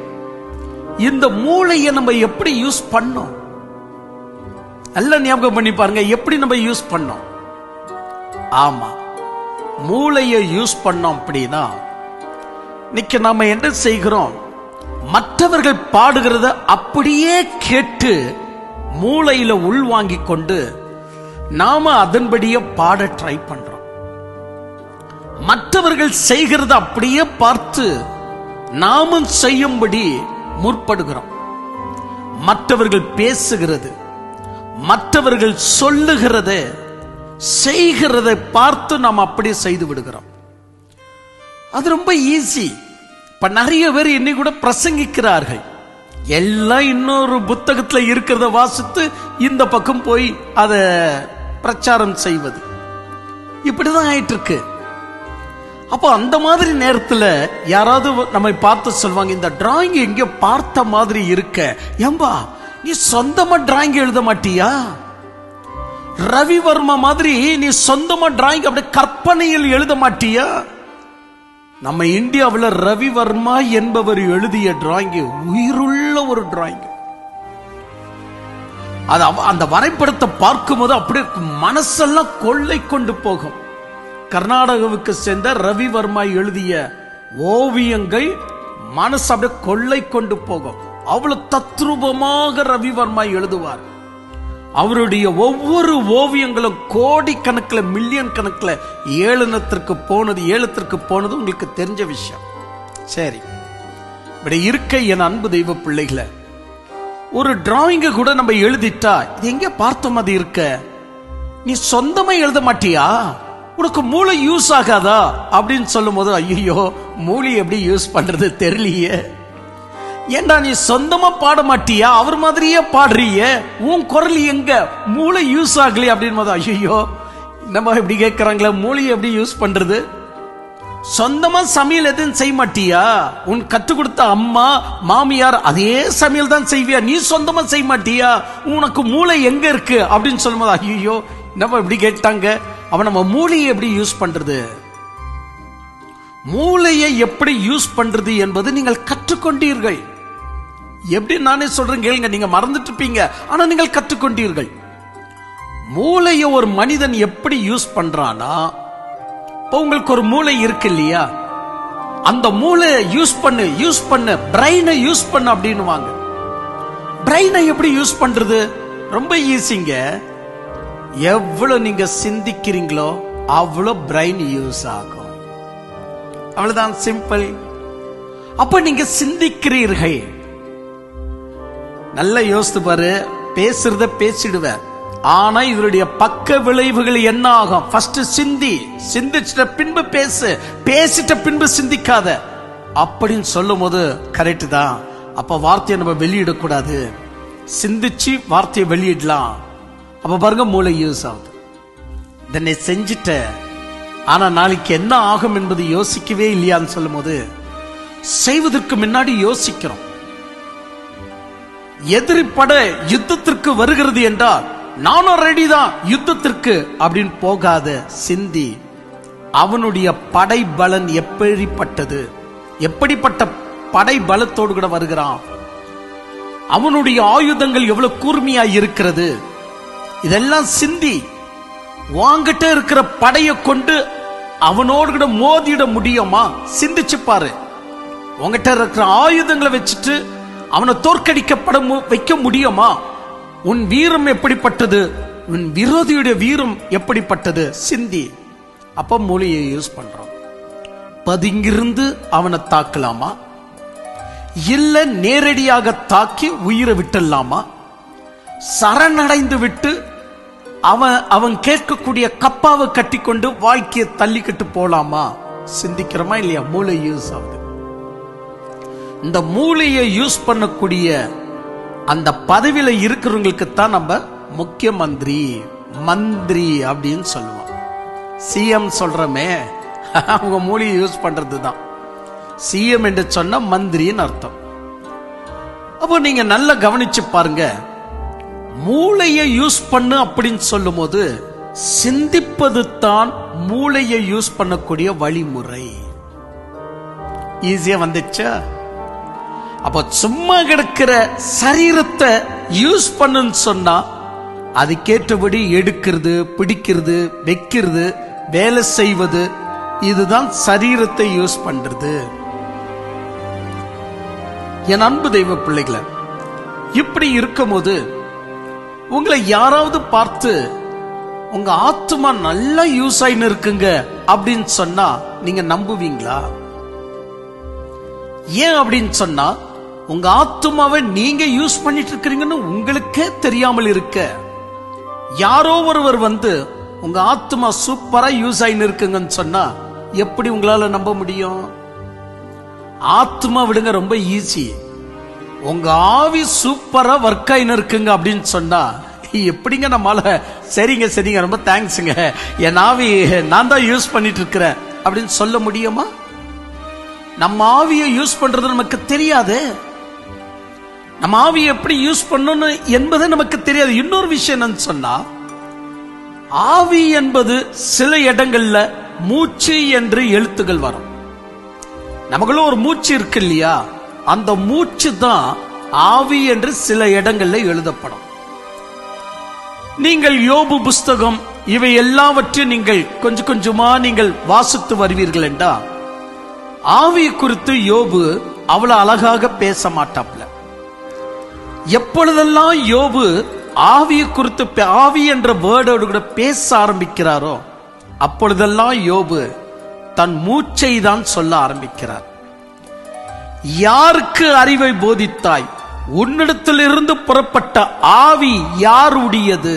இந்த மூளையை நம்ம எப்படி யூஸ் பண்ணோம்? நல்ல ஞாபகம் பண்ணி பாருங்க, எப்படி நம்ம யூஸ் பண்ணோம்? ஆமா, மூளையை யூஸ் பண்ணோம் அப்படின்னா இன்னைக்கு நாம என்ன செய்கிறோம்? மற்றவர்கள் பாடுகிறத அப்படியே கேட்டு மூளையில உள்வாங்கி கொண்டு நாம அதன்படியே பாட ட்ரை பண்றோம். மற்றவர்கள் செய்கிறத அப்படியே பார்த்து நாமும் செய்யும்படி முற்படுகிறோம். மற்றவர்கள் பேசுகிறது, மற்றவர்கள் சொல்லுகிறத செய்கிறதை பார்த்து நாம் அப்படியே செய்து விடுகிறோம். அது ரொம்ப ஈஸி. இப்ப நிறைய பேர் இன்னை கூட பிரசங்கிக்கிறார்கள், எல்லாம் இன்னொரு புத்தகத்துல இருக்கிறத வாசித்து இந்த பக்கம் போய் அதை பிரச்சாரம் செய்வது, இப்படிதான் ஆயிட்டு இருக்கு. அப்போ அந்த மாதிரி நேரத்துல யாராவது நம்மை பார்த்து சொல்வாங்க, இந்த டிராயிங் எங்க பார்த்த மாதிரி இருக்க, ஏம்பா நீ சொந்தமா டிராயிங் எழுத மாட்டியா? ரவிவர்மா மாதிரி நீ சொந்தமா டிராயிங் அப்படி கற்பனையில் எழுத மாட்டியா? நம்ம இந்தியாவில் ரவிவர்மா என்பவர் எழுதிய டிராயிங் உயிருள்ள ஒரு டிராயிங். அந்த வரைபடத்தை பார்க்கும்போது அப்படியே மனசெல்லாம் கொள்ளை கொண்டு போகும். கர்நாடகாவுக்கு சேர்ந்த ரவிவர்மா எழுதிய ஓவியங்கள் மனசு அப்படியே கொள்ளை கொண்டு போகும். அவ்வளவு தத்ரூபமாக ரவிவர்மா எழுதுவார். அவருடைய ஒவ்வொரு ஓவியங்களும் கோடிக்கணக்கில் மில்லியன் கணக்கில் ஏலத்திற்கு போனது உங்களுக்கு தெரிஞ்ச விஷயம். சரி, இப்படி இருக்க என் அன்பு தெய்வ பிள்ளைகளை, ஒரு டிராயிங்க கூட நம்ம எழுதிட்டா இது எங்க பார்த்த மாதிரி இருக்க, நீ சொந்தமா எழுத மாட்டியா? உனக்கு மூளை யூஸ் ஆகாதா அப்படின்னு சொல்லும் போது, ஐயோ மூளை எப்படி யூஸ் பண்றது தெரியலையே. ஏண்டா நீ சொந்தமா பாட மாட்டியா? அவர் மாதிரியே பாடுறிய, உன் குரல் எங்க, மூளை யூஸ் ஆகலையே அப்படின்னு போது, ஐயோ நம்ம இப்படி கேட்கிறாங்களே, மூளையை எப்படி யூஸ் பண்றது? சொந்தமா சமையல் எதுவும் செய்ய மாட்டியா? உன் கற்றுக் கொடுத்த அம்மா மாமியார் அதே சமையல் தான் செய்வியா, நீ சொந்தமா செய்ய மாட்டியா? உனக்கு மூளை எங்க இருக்கு அப்படின்னு சொல்லும் போது, ஐயோ நம்ம இப்படி கேட்டாங்க. அவன் நம்ம மூளையை எப்படி யூஸ் பண்றது? மூளையை எப்படி யூஸ் பண்றது என்பது நீங்கள் கற்றுக்கொண்டீர்கள். எப்படி நானே சொல்றேன் கேளுங்க, நீங்க மறந்துட்டு இருப்பீங்க, ஆனா நீங்கள் கற்றுக்கொண்டீர்கள். மூளையை ஒரு மனிதன் எப்படி யூஸ் பண்றானா, உங்களுக்கு ஒரு மூளை இருக்கு இல்லையா, அந்த மூளை யூஸ் பண்ணு பிரைனை யூஸ் பண்ணு அப்படின்னு வாங்க. பிரைனை எப்படி யூஸ் பண்றது? ரொம்ப ஈஸிங்க. எவ்வளவு நீங்க சிந்திக்கிறீங்களோ அவ்வளவு பிரைன் யூஸ் ஆகும். அவ்வளவுதான், சிம்பிள். அப்ப நீங்க சிந்திக்கிறீர்கள். நல்லா யோசித்து பாரு, பேசுறத பேசிடுவேன், ஆனா இதனுடைய பக்க விளைவுகள் என்ன ஆகும்? ஃபர்ஸ்ட் சிந்திச்சிட்ட பின்பு பேசிட்ட பின்பு சிந்திக்காத அப்படின்னு சொல்லும் போது கரெக்ட் தான். அப்ப வார்த்தையை நம்ம வெளியிடக்கூடாது, சிந்திச்சு வார்த்தையை வெளியிடலாம். அப்ப பாருங்க, மூளை யூஸ் ஆகுது. இதனை செஞ்சிட்ட, ஆனா நாளைக்கு என்ன ஆகும் என்பது யோசிக்கவே இல்லையான்னு சொல்லும் போது, செய்வதற்கு முன்னாடி யோசிக்கிறோம். எதிரி பட யுத்தத்திற்கு வருகிறது என்றால் நானும் ரெடி தான் யுத்தத்திற்கு அப்படின்னு போகாத, சிந்தி. அவனுடைய படை பலன் எப்படிப்பட்டது, எப்படிப்பட்ட படை பலத்தோடு கூட வருகிறான், அவனுடைய ஆயுதங்கள் எவ்வளவு கூர்மையா இருக்கிறது, இதெல்லாம் சிந்தி. வாங்கிட்ட இருக்கிற படையை கொண்டு அவனோடு கூட மோதிட முடியுமா? சிந்திச்சு பாரு. உங்ககிட்ட இருக்கிற ஆயுதங்களை வச்சுட்டு அவனை தோற்கடிக்கப்பட வைக்க முடியுமா? உன் வீரம் எப்படிப்பட்டது, உன் விரோதியுடைய வீரம் எப்படிப்பட்டது, சிந்தி. அப்ப மூளையை யூஸ் பண்றோம். பதுங்கிருந்து அவனை தாக்கலாமா, இல்ல நேரடியாக தாக்கி உயிரை விட்டுலாமா, சரணடைந்து விட்டு அவன் கேட்கக்கூடிய கப்பாவை கட்டிக்கொண்டு வாழ்க்கையை தள்ளிக்கிட்டு போலாமா? சிந்திக்கிறோமா இல்லையா? மூளை யூஸ் ஆகுது. இந்த மூளையை யூஸ் பண்ணக்கூடிய அந்த பதவியில இருக்கிறவங்களுக்கு தான் நம்ம முக்கிய மந்திரி அப்படின்னு சொல்லுவோம். சிஎம் சொல்றமே, அவங்க மூளையை யூஸ் பண்றது தான். சிஎம் என்று சொன்ன மந்திரின்னு அர்த்தம். அப்போ நீங்க நல்லா கவனிச்சு பாருங்க, மூளையை யூஸ் பண்ணு அப்படின்னு சொல்லும் போது சிந்திப்பது தான் மூளையை யூஸ் பண்ணக்கூடிய வழிமுறை. ஈஸியா வந்துச்சா? அப்ப சும்மா கிடக்கிற சரீரத்தை யூஸ் பண்ணுன்னு சொன்னா அதுக்கேற்றபடி எடுக்கிறது, பிடிக்கிறது, வைக்கிறது, வேலை செய்வது, இதுதான் சரீரத்தை யூஸ் பண்றது. என் அன்பு தெய்வ பிள்ளைகளை, இப்படி இருக்கும்போது உங்களை யாராவது பார்த்து உங்க ஆத்துமா நல்லா யூஸ் ஆயின்னு இருக்குங்க அப்படின்னு சொன்னா நீங்க நம்புவீங்களா? ஏன் அப்படின்னு சொன்னா உங்க ஆத்துமாவை நீங்க யூஸ் பண்ணிட்டு இருக்கிறீங்கன்னு உங்களுக்கே தெரியாமல் இருக்க யாரோ ஒருவர் வந்து உங்க ஆத்துமா சூப்பரா யூஸ் ஆயின்னு இருக்குங்கன்னு சொன்னா எப்படி உங்களால நம்ப முடியும்? ஆத்துமா விடுங்க, ரொம்ப ஈஸி. உங்க ஆவி சூப்பரா ஒர்க் ஆயின்னு இருக்குங்க அப்படின்னு சொன்னா எப்படிங்க நம்மால சரிங்க சரிங்க ரொம்ப தேங்க்ஸுங்க, என் ஆவி நான் தான் யூஸ் பண்ணிட்டு இருக்கிறேன் அப்படின்னு சொல்ல முடியுமா? நம்ம ஆவியை யூஸ் பண்றது நமக்கு தெரியாது. நம்ம ஆவியை எப்படி யூஸ் பண்ணணும் என்பது நமக்கு தெரியாது. இன்னொரு விஷயம் என்னன்னு சொன்னா, ஆவி என்பது சில இடங்கள்ல மூச்சு என்று எழுத்துகள் வரும். நமக்குள்ள ஒரு மூச்சு இருக்கு இல்லையா, அந்த மூச்சு தான் ஆவி என்று சில இடங்கள்ல எழுதப்படும். நீங்கள் யோபு புஸ்தகம் இவை எல்லாவற்றையும் நீங்கள் கொஞ்சம் கொஞ்சமா நீங்கள் வாசித்து வருவீர்கள் என்றா, ஆவி குறித்து யோபு அவ்வளவு அழகாக பேச மாட்டாப்ல. எப்பொழுதெல்லாம் யோபு ஆவியை குறித்து ஆவி என்ற வேர்டோடு கூட பேச ஆரம்பிக்கிறாரோ அப்பொழுதெல்லாம் யோபு தன் மூச்சை தான் சொல்ல ஆரம்பிக்கிறார். யாருக்கு அறிவை போதித்தாய்? உன்னிடத்திலிருந்து புறப்பட்ட ஆவி யாருடையது?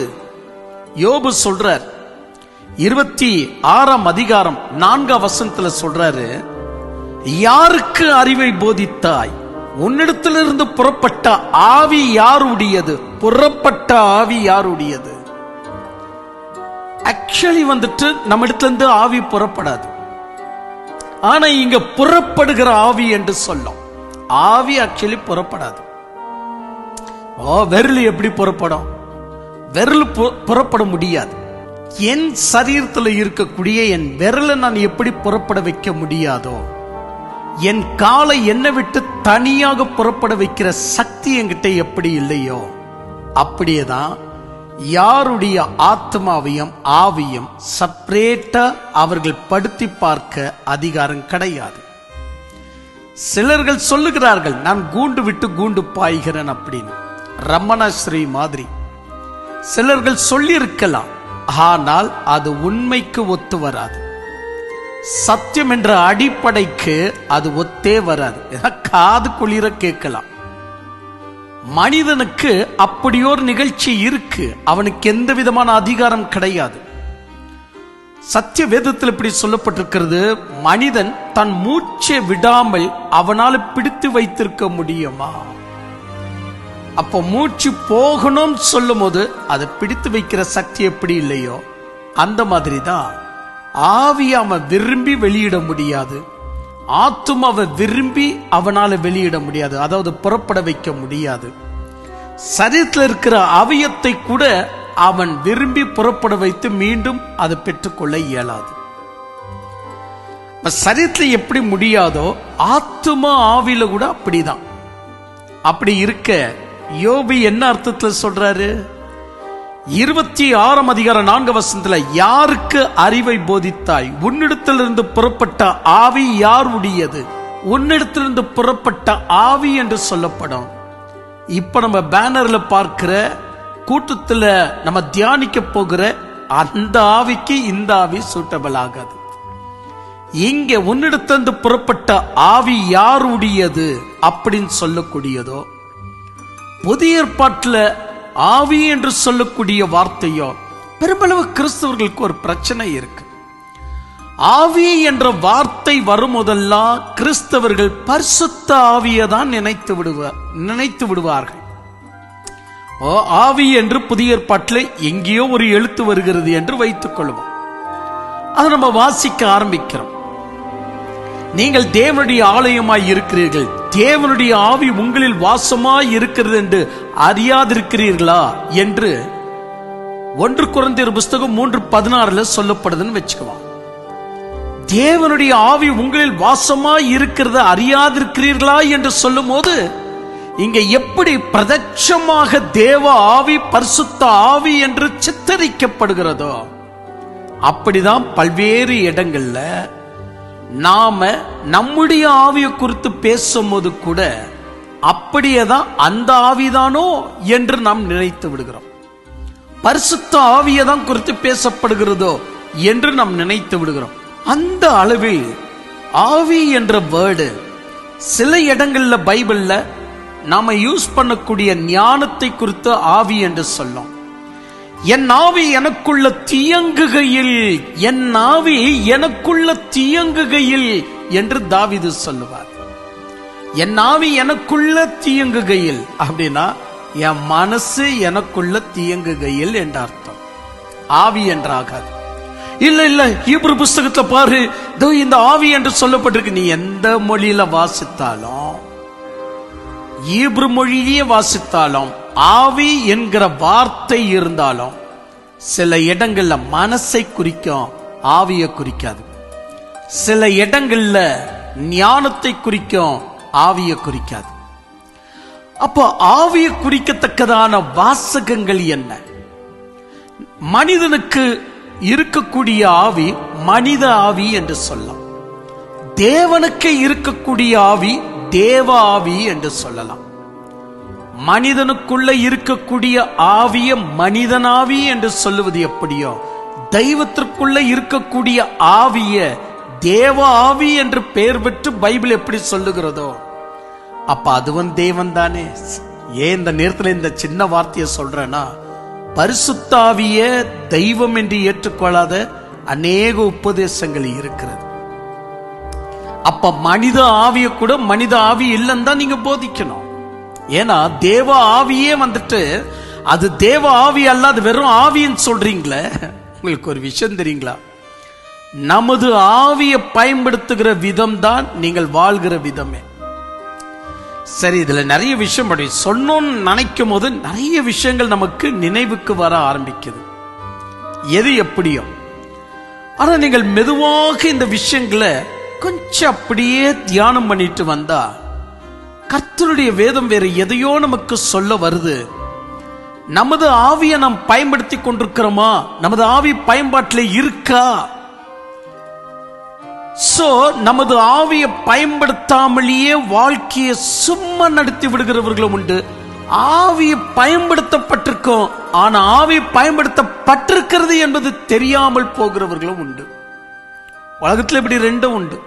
யோபு சொல்றார், 26ஆம் அதிகாரம் 4ஆம் வசனத்துல சொல்றாரு, யாருக்கு அறிவை போதித்தாய்? உன்னிடத்திலிருந்து புறப்பட்ட ஆவி யாருடையது? புறப்பட்ட ஆவி யாருடையது? ஆக்சுவலி வந்துட்டு நம்ம இடத்துல இருந்து ஆவி புறப்படாது. ஆனா இங்க புறப்படுகிற ஆவி என்று சொல்லும். ஆவி ஆக்சுவலி புறப்படாது. விரல் எப்படி புறப்படும்? விரல் புறப்பட முடியாது. என் சரீரத்தில் இருக்கக்கூடிய என் விரலை நான் எப்படி புறப்பட வைக்க முடியாதோ, என் காலை என்னை விட்டு தனியாக புறப்பட வைக்கிற சக்தி என்கிட்ட எப்படி இல்லையோ, அப்படியேதான் யாருடைய ஆத்மாவையும் ஆவியும் செப்பரேட்டா அவர்கள் படுத்தி பார்க்க அதிகாரம் கிடையாது. சிலர்கள் சொல்லுகிறார்கள், நான் கூண்டு விட்டு கூண்டு பாய்கிறேன் அப்படின்னு, ரமணஸ்ரீ மாதிரி சிலர்கள் சொல்லி இருக்கலாம். ஆனால் அது உண்மைக்கு ஒத்து வராது. சத்தியம் என்ற அடிப்படைக்கு அது ஒத்தே வராது. காது குளிர கேட்கலாம். மனிதனுக்கு அப்படியோர் நிகழ்ச்சி இருக்கு, அவனுக்கு எந்த விதமான அதிகாரம் கிடையாது. சத்திய வேதத்தில் இப்படி சொல்லப்பட்டிருக்கிறது, மனிதன் தன் மூச்சை விடாமல் அவனால் பிடித்து வைத்திருக்க முடியுமா? அப்போ மூச்சு போகணும் சொல்லும் போது அதை பிடித்து வைக்கிற சக்தி எப்படி இல்லையோ, அந்த மாதிரி தான் ஆவியை அவன் விரும்பி வெளியிட முடியாது, ஆத்துமாவை விரும்பி அவனால வெளியிட முடியாது, அதாவது புறப்பட வைக்க முடியாது. சரீரத்தில் இருக்கிற அவயத்தை கூட அவன் விரும்பி புறப்பட வைத்து மீண்டும் அதை பெற்றுக்கொள்ள இயலாது. சரீரத்தில் எப்படி முடியாதோ ஆத்துமா ஆவியில கூட அப்படிதான். அப்படி இருக்க யோபு என்ன அர்த்தத்தில் சொல்றாரு? 26ஆம் அதிகாரம் 4ஆம் வசனத்துல, யாருக்கு அறிவை போதித்தாய்? உன்னிடத்திலிருந்து புறப்பட்ட ஆவி யாருடையது? உன்னிடத்திலிருந்து புறப்பட்ட ஆவி என்று சொல்லப்படும். இப்ப நம்ம பேனர்ல பார்க்கிற கூட்டத்துல நம்ம தியானிக்க போகிற அந்த ஆவிக்கு இந்த ஆவி சூட்டபிள் ஆகாது. இங்க உன்னிடத்திலிருந்து புறப்பட்ட ஆவி யாருடையது அப்படின்னு சொல்லக்கூடியதோ, புதிய ஏற்பாட்டுல ஆவி என்று சொல்லக்கூடிய வார்த்தையோ, பெரும்பளவு கிறிஸ்தவர்களுக்கு ஒரு பிரச்சனை இருக்கு. ஆவி என்ற வார்த்தை வரும்போதெல்லாம் கிறிஸ்தவர்கள் பரிசுத்த ஆவியை தான் நினைத்து விடுவார்கள். ஆவி என்று புதிய ஏற்பாட்டில் எங்கேயோ ஒரு எழுத்து வருகிறது என்று வைத்துக் கொள்வோம். அதை நம்ம வாசிக்க ஆரம்பிக்கிறோம். நீங்கள் தேவனுடைய ஆலயமாய் இருக்கிறீர்கள், தேவனுடைய ஆவி உங்களில் வாசமாய் இருக்கிறது என்று அறியாதிருக்கிறீர்களா என்று 1 கொரிந்தியர் புஸ்தகம் 3:16 சொல்லப்படுதுன்னு வச்சுக்குவோம். தேவனுடைய ஆவி உங்களில் வாசமாய் இருக்கிறத அறியாதிருக்கிறீர்களா என்று சொல்லும் போது இங்க எப்படி பிரதட்சமாக தேவ ஆவி, பரிசுத்த ஆவி என்று சித்தரிக்கப்படுகிறதோ அப்படிதான் பல்வேறு இடங்கள்ல நாம நம்முடைய ஆவியை குறித்து பேசும்போது கூட அப்படியேதான் அந்த ஆவிதானோ என்று நாம் நினைத்து விடுகிறோம். பரிசுத்த ஆவியை தான் குறித்து பேசப்படுகிறதோ என்று நாம் நினைத்து விடுகிறோம். அந்த அளவில் ஆவி என்ற வேர்டு சில இடங்கள்ல பைபிள்ல நாம யூஸ் பண்ணக்கூடிய ஞானத்தை குறித்து ஆவி என்று சொல்லும். என் ஆவி எனக்குள்ள தீயங்குகையில், என் ஆவி எனக்குள்ள தீயங்குகையில் என்று தாவீது சொல்லுவார். என் ஆவி எனக்குள்ள தீயங்குகையில் அப்படின்னா என் மனசு எனக்குள்ள தீயங்குகையில் என்ற அர்த்தம். ஆவி என்றாகாது. இல்ல இல்ல, ஹீப்ரு புஸ்தகத்துல பாரு, இந்த ஆவி என்று சொல்லப்பட்டிருக்கு. நீ எந்த மொழியில வாசித்தாலும், ஹீப்ரு மொழியே வாசித்தாலும், ஆவி என்கிற வார்த்தை இருந்தாலும் சில இடங்கள்ல மனசை குறிக்கும், ஆவியை குறிக்காது. சில இடங்கள்ல ஞானத்தை குறிக்கும், ஆவியை குறிக்காது. அப்போ ஆவியை குறிக்கத்தக்கதான வாசகங்கள் என்ன? மனிதனுக்கு இருக்கக்கூடிய ஆவி மனித ஆவி என்று சொல்லலாம். தேவனுக்கு இருக்கக்கூடிய ஆவி தேவ ஆவி என்று சொல்லலாம். மனிதனுக்குள்ள இருக்கக்கூடிய ஆவிய மனிதனாவி என்று சொல்லுவது எப்படியோ, தெய்வத்திற்குள்ள இருக்கக்கூடிய ஆவிய தேவ ஆவி என்று பெயர் பெற்று பைபிள் எப்படி சொல்லுகிறதோ, அப்ப அதுவும் தேவன் தானே. ஏன் இந்த நேரத்தில் இந்த சின்ன வார்த்தையை சொல்றேன்னா, பரிசுத்தாவிய தெய்வம் என்று ஏற்றுக்கொள்ளாத அநேக உபதேசங்கள் இருக்கிறது. அப்ப மனித ஆவிய கூட மனித ஆவி இல்லைன்னு தான் நீங்க போதிக்கணும். ஏன்னா தேவ ஆவியே வந்துட்டு அது தேவ ஆவி அல்லாது வெறும் ஆவின்னு சொல்றீங்களே. உங்களுக்கு ஒரு விஷயம் தெரியுங்களா? நமது ஆவியை பயன்படுத்துகிற விதம் தான் நீங்கள் வாழ்கிற விதமே. சரி, இதுல நிறைய விஷயம் படி சொன்னோன்னு நினைக்கும் போது நிறைய விஷயங்கள் நமக்கு நினைவுக்கு வர ஆரம்பிக்குது. எது எப்படியோ, ஆனா நீங்கள் மெதுவாக இந்த விஷயங்களை கொஞ்சம் அப்படியே தியானம் பண்ணிட்டு வந்தா கர்த்தருடைய வேதம் வேற எதையோ நமக்கு சொல்ல வருது. நமது ஆவியை நாம் பயன்படுத்தி கொண்டிருக்கிறோமா? நமது ஆவி பயன்பாட்டில் இருக்கா? சோ நமது ஆவியை பயன்படுத்தாமலேயே வாழ்க்கையை சும்மா நடத்தி விடுகிறவர்களும் உண்டு. ஆவியை பயன்படுத்தப்பட்டிருக்கும், ஆனா ஆவி பயன்படுத்தப்பட்டிருக்கிறது என்பது தெரியாமல் போகிறவர்களும் உண்டு. உலகத்தில் இப்படி ரெண்டும் உண்டு.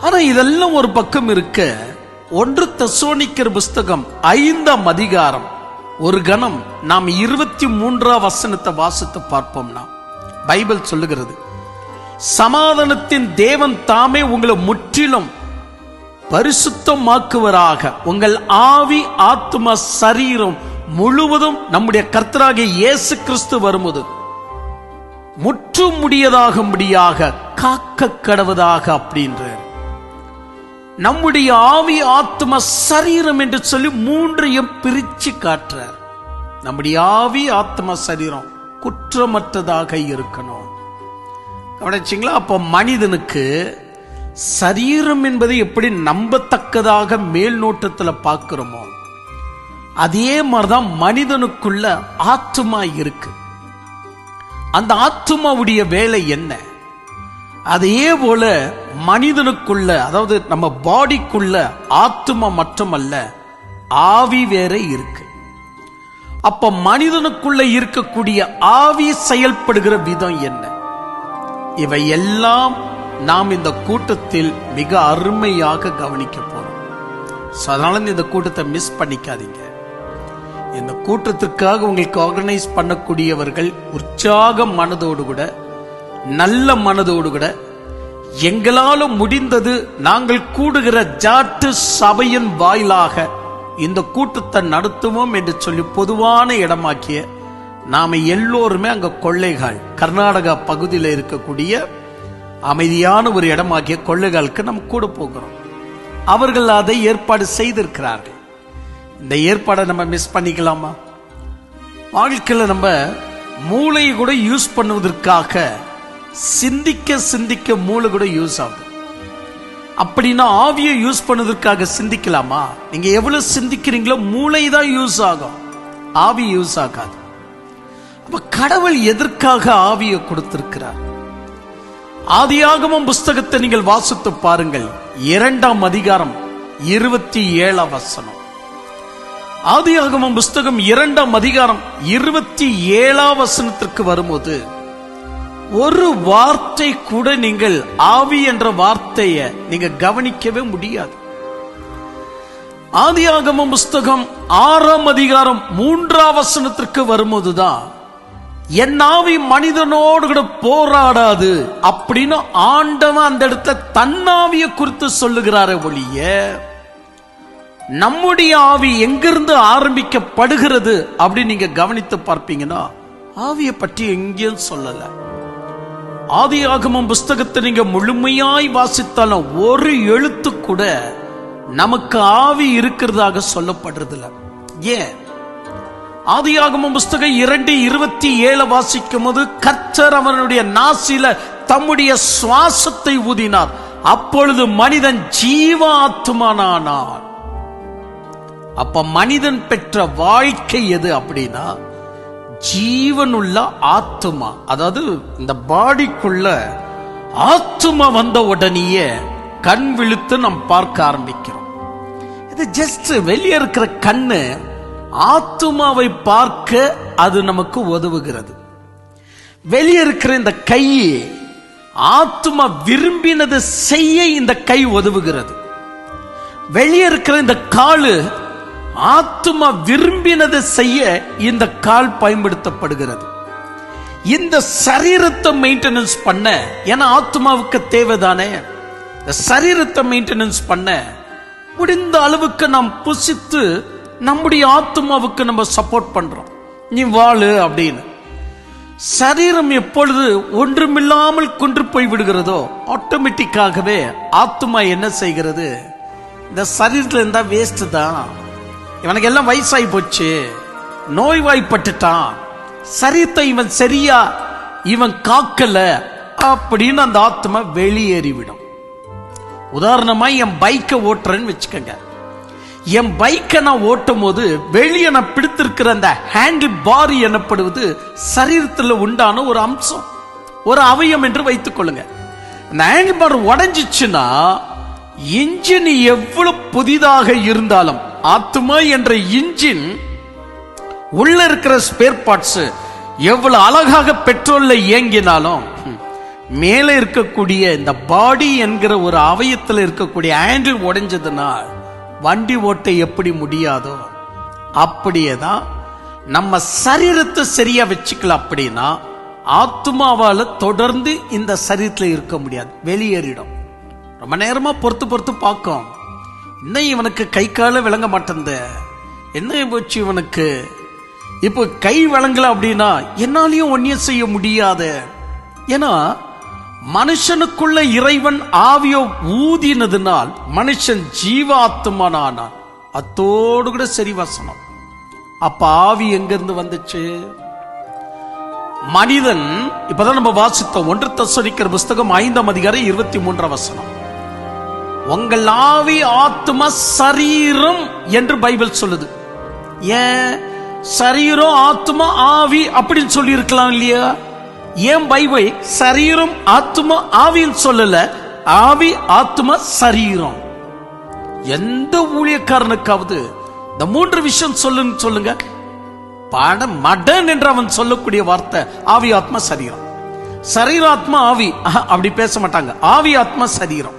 ஆனா இதெல்லாம் ஒரு பக்கம் இருக்க, 1 தெசலோனிக்கர் புஸ்தகம் 5ஆம் அதிகாரம் ஒரு கணம் நாம் 23ஆம் வசனத்தை வாசித்து பார்ப்போம்னா, பைபிள் சொல்லுகிறது, சமாதானத்தின் தேவன் தாமே உங்களை முற்றிலும் பரிசுத்தமாக்குவராக, உங்கள் ஆவி ஆத்தும சரீரம் முழுவதும் நம்முடைய கர்த்தராகிய இயேசு கிறிஸ்து வரும்போது முற்றும் முடியதாக காக்க கடவதாக அப்படின்றார். நம்முடைய ஆவி ஆத்ம சரீரம் என்று சொல்லி 3ஐயும் பிரிச்சு காட்டுறார். நம்முடைய ஆவி ஆத்ம சரீரம் குற்றமற்றதாக இருக்கணும். கவனிச்சிங்களா? அப்ப மனிதனுக்கு சரீரம் என்பது எப்படி நம்பத்தக்கதாக மேல் நோட்டத்தில் பார்க்கிறோமோ, அதே மாதிரிதான் மனிதனுக்குள்ள ஆத்மா இருக்கு. அந்த ஆத்மாவுடைய வேலை என்ன? அதே போல மனிதனுக்குள்ள, அதாவது நம்ம பாடிக்குள்ள ஆத்மா மட்டுமல்ல, ஆவி வேற இருக்கு. அப்ப மனிதனுக்குள்ள இருக்கக்கூடிய ஆவி செயல்படுகிற விதம் என்ன? இவை எல்லாம் நாம் இந்த கூட்டத்தில் மிக அருமையாக கவனிக்க போறோம். அதனால இந்த கூட்டத்தை மிஸ் பண்ணிக்காதீங்க. இந்த கூட்டத்திற்காக உங்களுக்கு ஆர்கனைஸ் பண்ணக்கூடியவர்கள் உற்சாக மனதோடு கூட, நல்ல மனதோடு கூட, எங்களால முடிந்தது நாங்கள் கூடுகிற ஜாட்டு சபையின் வாயிலாக இந்த கூட்டத்தை நடத்துவோம் என்று சொல்லி பொதுவான இடமாக்கிய நாம எல்லோருமே அங்க கொள்ளைகால், கர்நாடகா பகுதியில் இருக்கக்கூடிய அமைதியான ஒரு இடமாக்கிய கொள்ளைகாலுக்கு நம்ம கூட போகிறோம். அவர்கள் அதை ஏற்பாடு செய்திருக்கிறார்கள். இந்த ஏற்பாடை நம்ம மிஸ் பண்ணிக்கலாமா? வாழ்க்கையில் நம்ம மூளையை கூட யூஸ் பண்ணுவதற்காக சிந்திக்க சிந்திக்க மூளை கூட யூஸ் ஆகுது. அப்படின்னா ஆவியை யூஸ் பண்ணதற்காக சிந்திக்கலாமா? நீங்க எவ்வளவு சிந்திக்கிறீங்களோ மூளை தான் யூஸ் ஆகும், ஆவி யூஸ் ஆகாது. அப்ப கடவுள் எதற்காக ஆவியை கொடுத்திருக்கிறார்? ஆதியாகமம் புஸ்தகத்தை நீங்கள் வாசித்து பாருங்கள், 2ஆம் அதிகாரம் 27ஆம் வசனம். ஆதியாகமம் புஸ்தகம் 2ஆம் அதிகாரம் 27ஆம் வசனத்திற்கு வரும்போது ஒரு வார்த்தை கூட நீங்கள் ஆவி என்ற வார்த்தையை நீங்க கவனிக்கவே முடியாது. ஆதியாகமம் புஸ்தகம் 6ஆம் அதிகாரம் 3ஆம் வசனத்திற்கு வரும்போதுதான் என் ஆவி மனிதனோடு கூட போராடாது அப்படின்னு ஆண்டவன் அந்த இடத்துல தன்னாவிய குறித்து சொல்லுகிறாரே ஒழிய நம்முடைய ஆவி எங்கிருந்து ஆரம்பிக்கப்படுகிறது அப்படின்னு நீங்க கவனித்து பார்ப்பீங்கன்னா ஆவியை பற்றி எங்கேயும் சொல்லல. ஆதியாகமம் புஸ்தகத்தை நீங்க முழுமையாய் வாசித்தாலும் ஒரு எழுத்து கூட நமக்கு ஆவி இருக்கிறதாக சொல்லப்படுறது இல்லை. ஏன்? ஆதியாகமம் புஸ்தகம் 2:27 வாசிக்கும் போது கர்த்தர் அவனுடைய நாசில தம்முடைய சுவாசத்தை ஊதினார், அப்பொழுது மனிதன் ஜீவ ஆத்துமானானான். அப்ப மனிதன் பெற்ற வாழ்க்கை எது அப்படின்னா ஜீவனுள்ள ஆத்துமா. அதாவது இந்த பாடிக்குள்ள ஆத்துமா வந்த உடனேயே கண் விழித்து நாம் பார்க்க ஆரம்பிக்கிறோம். இது ஜஸ்ட் வெளியே இருக்கிற கண்ணு ஆத்துமாவை பார்க்க அது நமக்கு உதவுகிறது. வெளியே இருக்கிற இந்த கை ஆத்துமா விரும்பினது செய்ய இந்த கை உதவுகிறது. வெளியே இருக்கிற இந்த காலு ஆத்துமா விரும்பினது செய்ய இந்த கால் பயன்படுத்தப்படுகிறது. இந்த சரீரத்தை மெயின்டெனன்ஸ் பண்ண, ஏன்னா ஆத்துமாவுக்கு தேவைதானே, இந்த சரீரத்தை மெயின்டெனன்ஸ் பண்ண முடிந்த அளவுக்கு நாம் புசித்து நம்முடைய ஆத்துமாவுக்கு நம்ம சப்போர்ட் பண்றோம். நீ வாழு அப்படின்னு. சரீரம் எப்பொழுது ஒன்றுமில்லாமல் கொன்று போய் விடுகிறதோ ஆட்டோமேட்டிக்காகவே ஆத்துமா என்ன செய்கிறது? இந்த சரீரத்தில் இருந்தா வேஸ்ட் தான், இவனுக்கு எல்லாம் வயசாகி போச்சு, நோய்வாய்ப்பட்டுட்டான், சரீரத்தை இவன் சரியா இவன் காக்கல அப்படின்னு அந்த ஆத்மா வெளியேறிவிடும். உதாரணமா என் பைக்கை ஓட்டுறேன்னு வச்சுக்கோங்க. என் பைக்கை நான் ஓட்டும் போது வெளியே நான் பிடித்திருக்கிற அந்த ஹேண்டில் பார் எனப்படுவது சரீரத்தில் உண்டான ஒரு அம்சம், ஒரு அவயம் என்று வைத்துக் கொள்ளுங்க. அந்த ஹேண்டில் பார் உடைஞ்சிச்சுன்னா இன்ஜின் எவ்வளவு புதிதாக இருந்தாலும், ஆத்மா என்ற இன்ஜின் உள்ள இருக்கிற ஸ்பேர் பார்ட்ஸ் எவ்வளவு அழகாக பெட்ரோல்ல இயங்கினாலும் மேலே இருக்கக்கூடிய இந்த பாடி என்கிற ஒரு அவயத்தில் இருக்கக்கூடிய ஹேண்டில் உடைஞ்சதுன்னா வண்டி ஓட்ட எப்படி முடியாதோ அப்படியேதான் நம்ம சரீரத்தை சரியா வச்சுக்கலாம். அப்படின்னா ஆத்மாவால தொடர்ந்து இந்த சரீரத்தில் இருக்க முடியாது, வெளியேறிடும். ரொம்ப நேரமா பொறுத்து பார்க்கும், இன்னும் இவனுக்கு கை கால விளங்க மாட்டேந்த, என்ன போச்சு இவனுக்கு, இப்போ கை விளங்கல அப்படின்னா என்னாலையும் ஒன்னியம் செய்ய முடியாது. ஏன்னா மனுஷனுக்குள்ள இறைவன் ஆவியோ ஊதினதுனால் மனுஷன் ஜீவாத்மனானான். அத்தோடு கூட சரி வசனம். அப்ப ஆவி எங்கிருந்து வந்துச்சு? மனிதன் இப்பதான் நம்ம வாசித்தோம் 1 தெசலோனிக்கர் புஸ்தகம் 5ஆம் அதிகாரம் 23ஆம் வசனம். உங்கள் ஆவி ஆத்மா சரீரம் என்று பைபிள் சொல்லுது. ஏன் சரீரம் ஆத்மா ஆவி அப்படின்னு சொல்லி இருக்கலாம் இல்லையா? ஏன் பைபிள் சரீரம் ஆத்மா ஆவின்னு சொல்லல, ஆவி ஆத்மா சரீரம்? எந்த ஊழியக்காரனுக்காவது இந்த 3 விஷயம் சொல்லுங்க. மடன் என்று அவன் சொல்லக்கூடிய வார்த்தை ஆவி ஆத்மா சரீரம். சரீராத்மா ஆவி அப்படி பேச மாட்டாங்க, ஆவி ஆத்மா சரீரம்.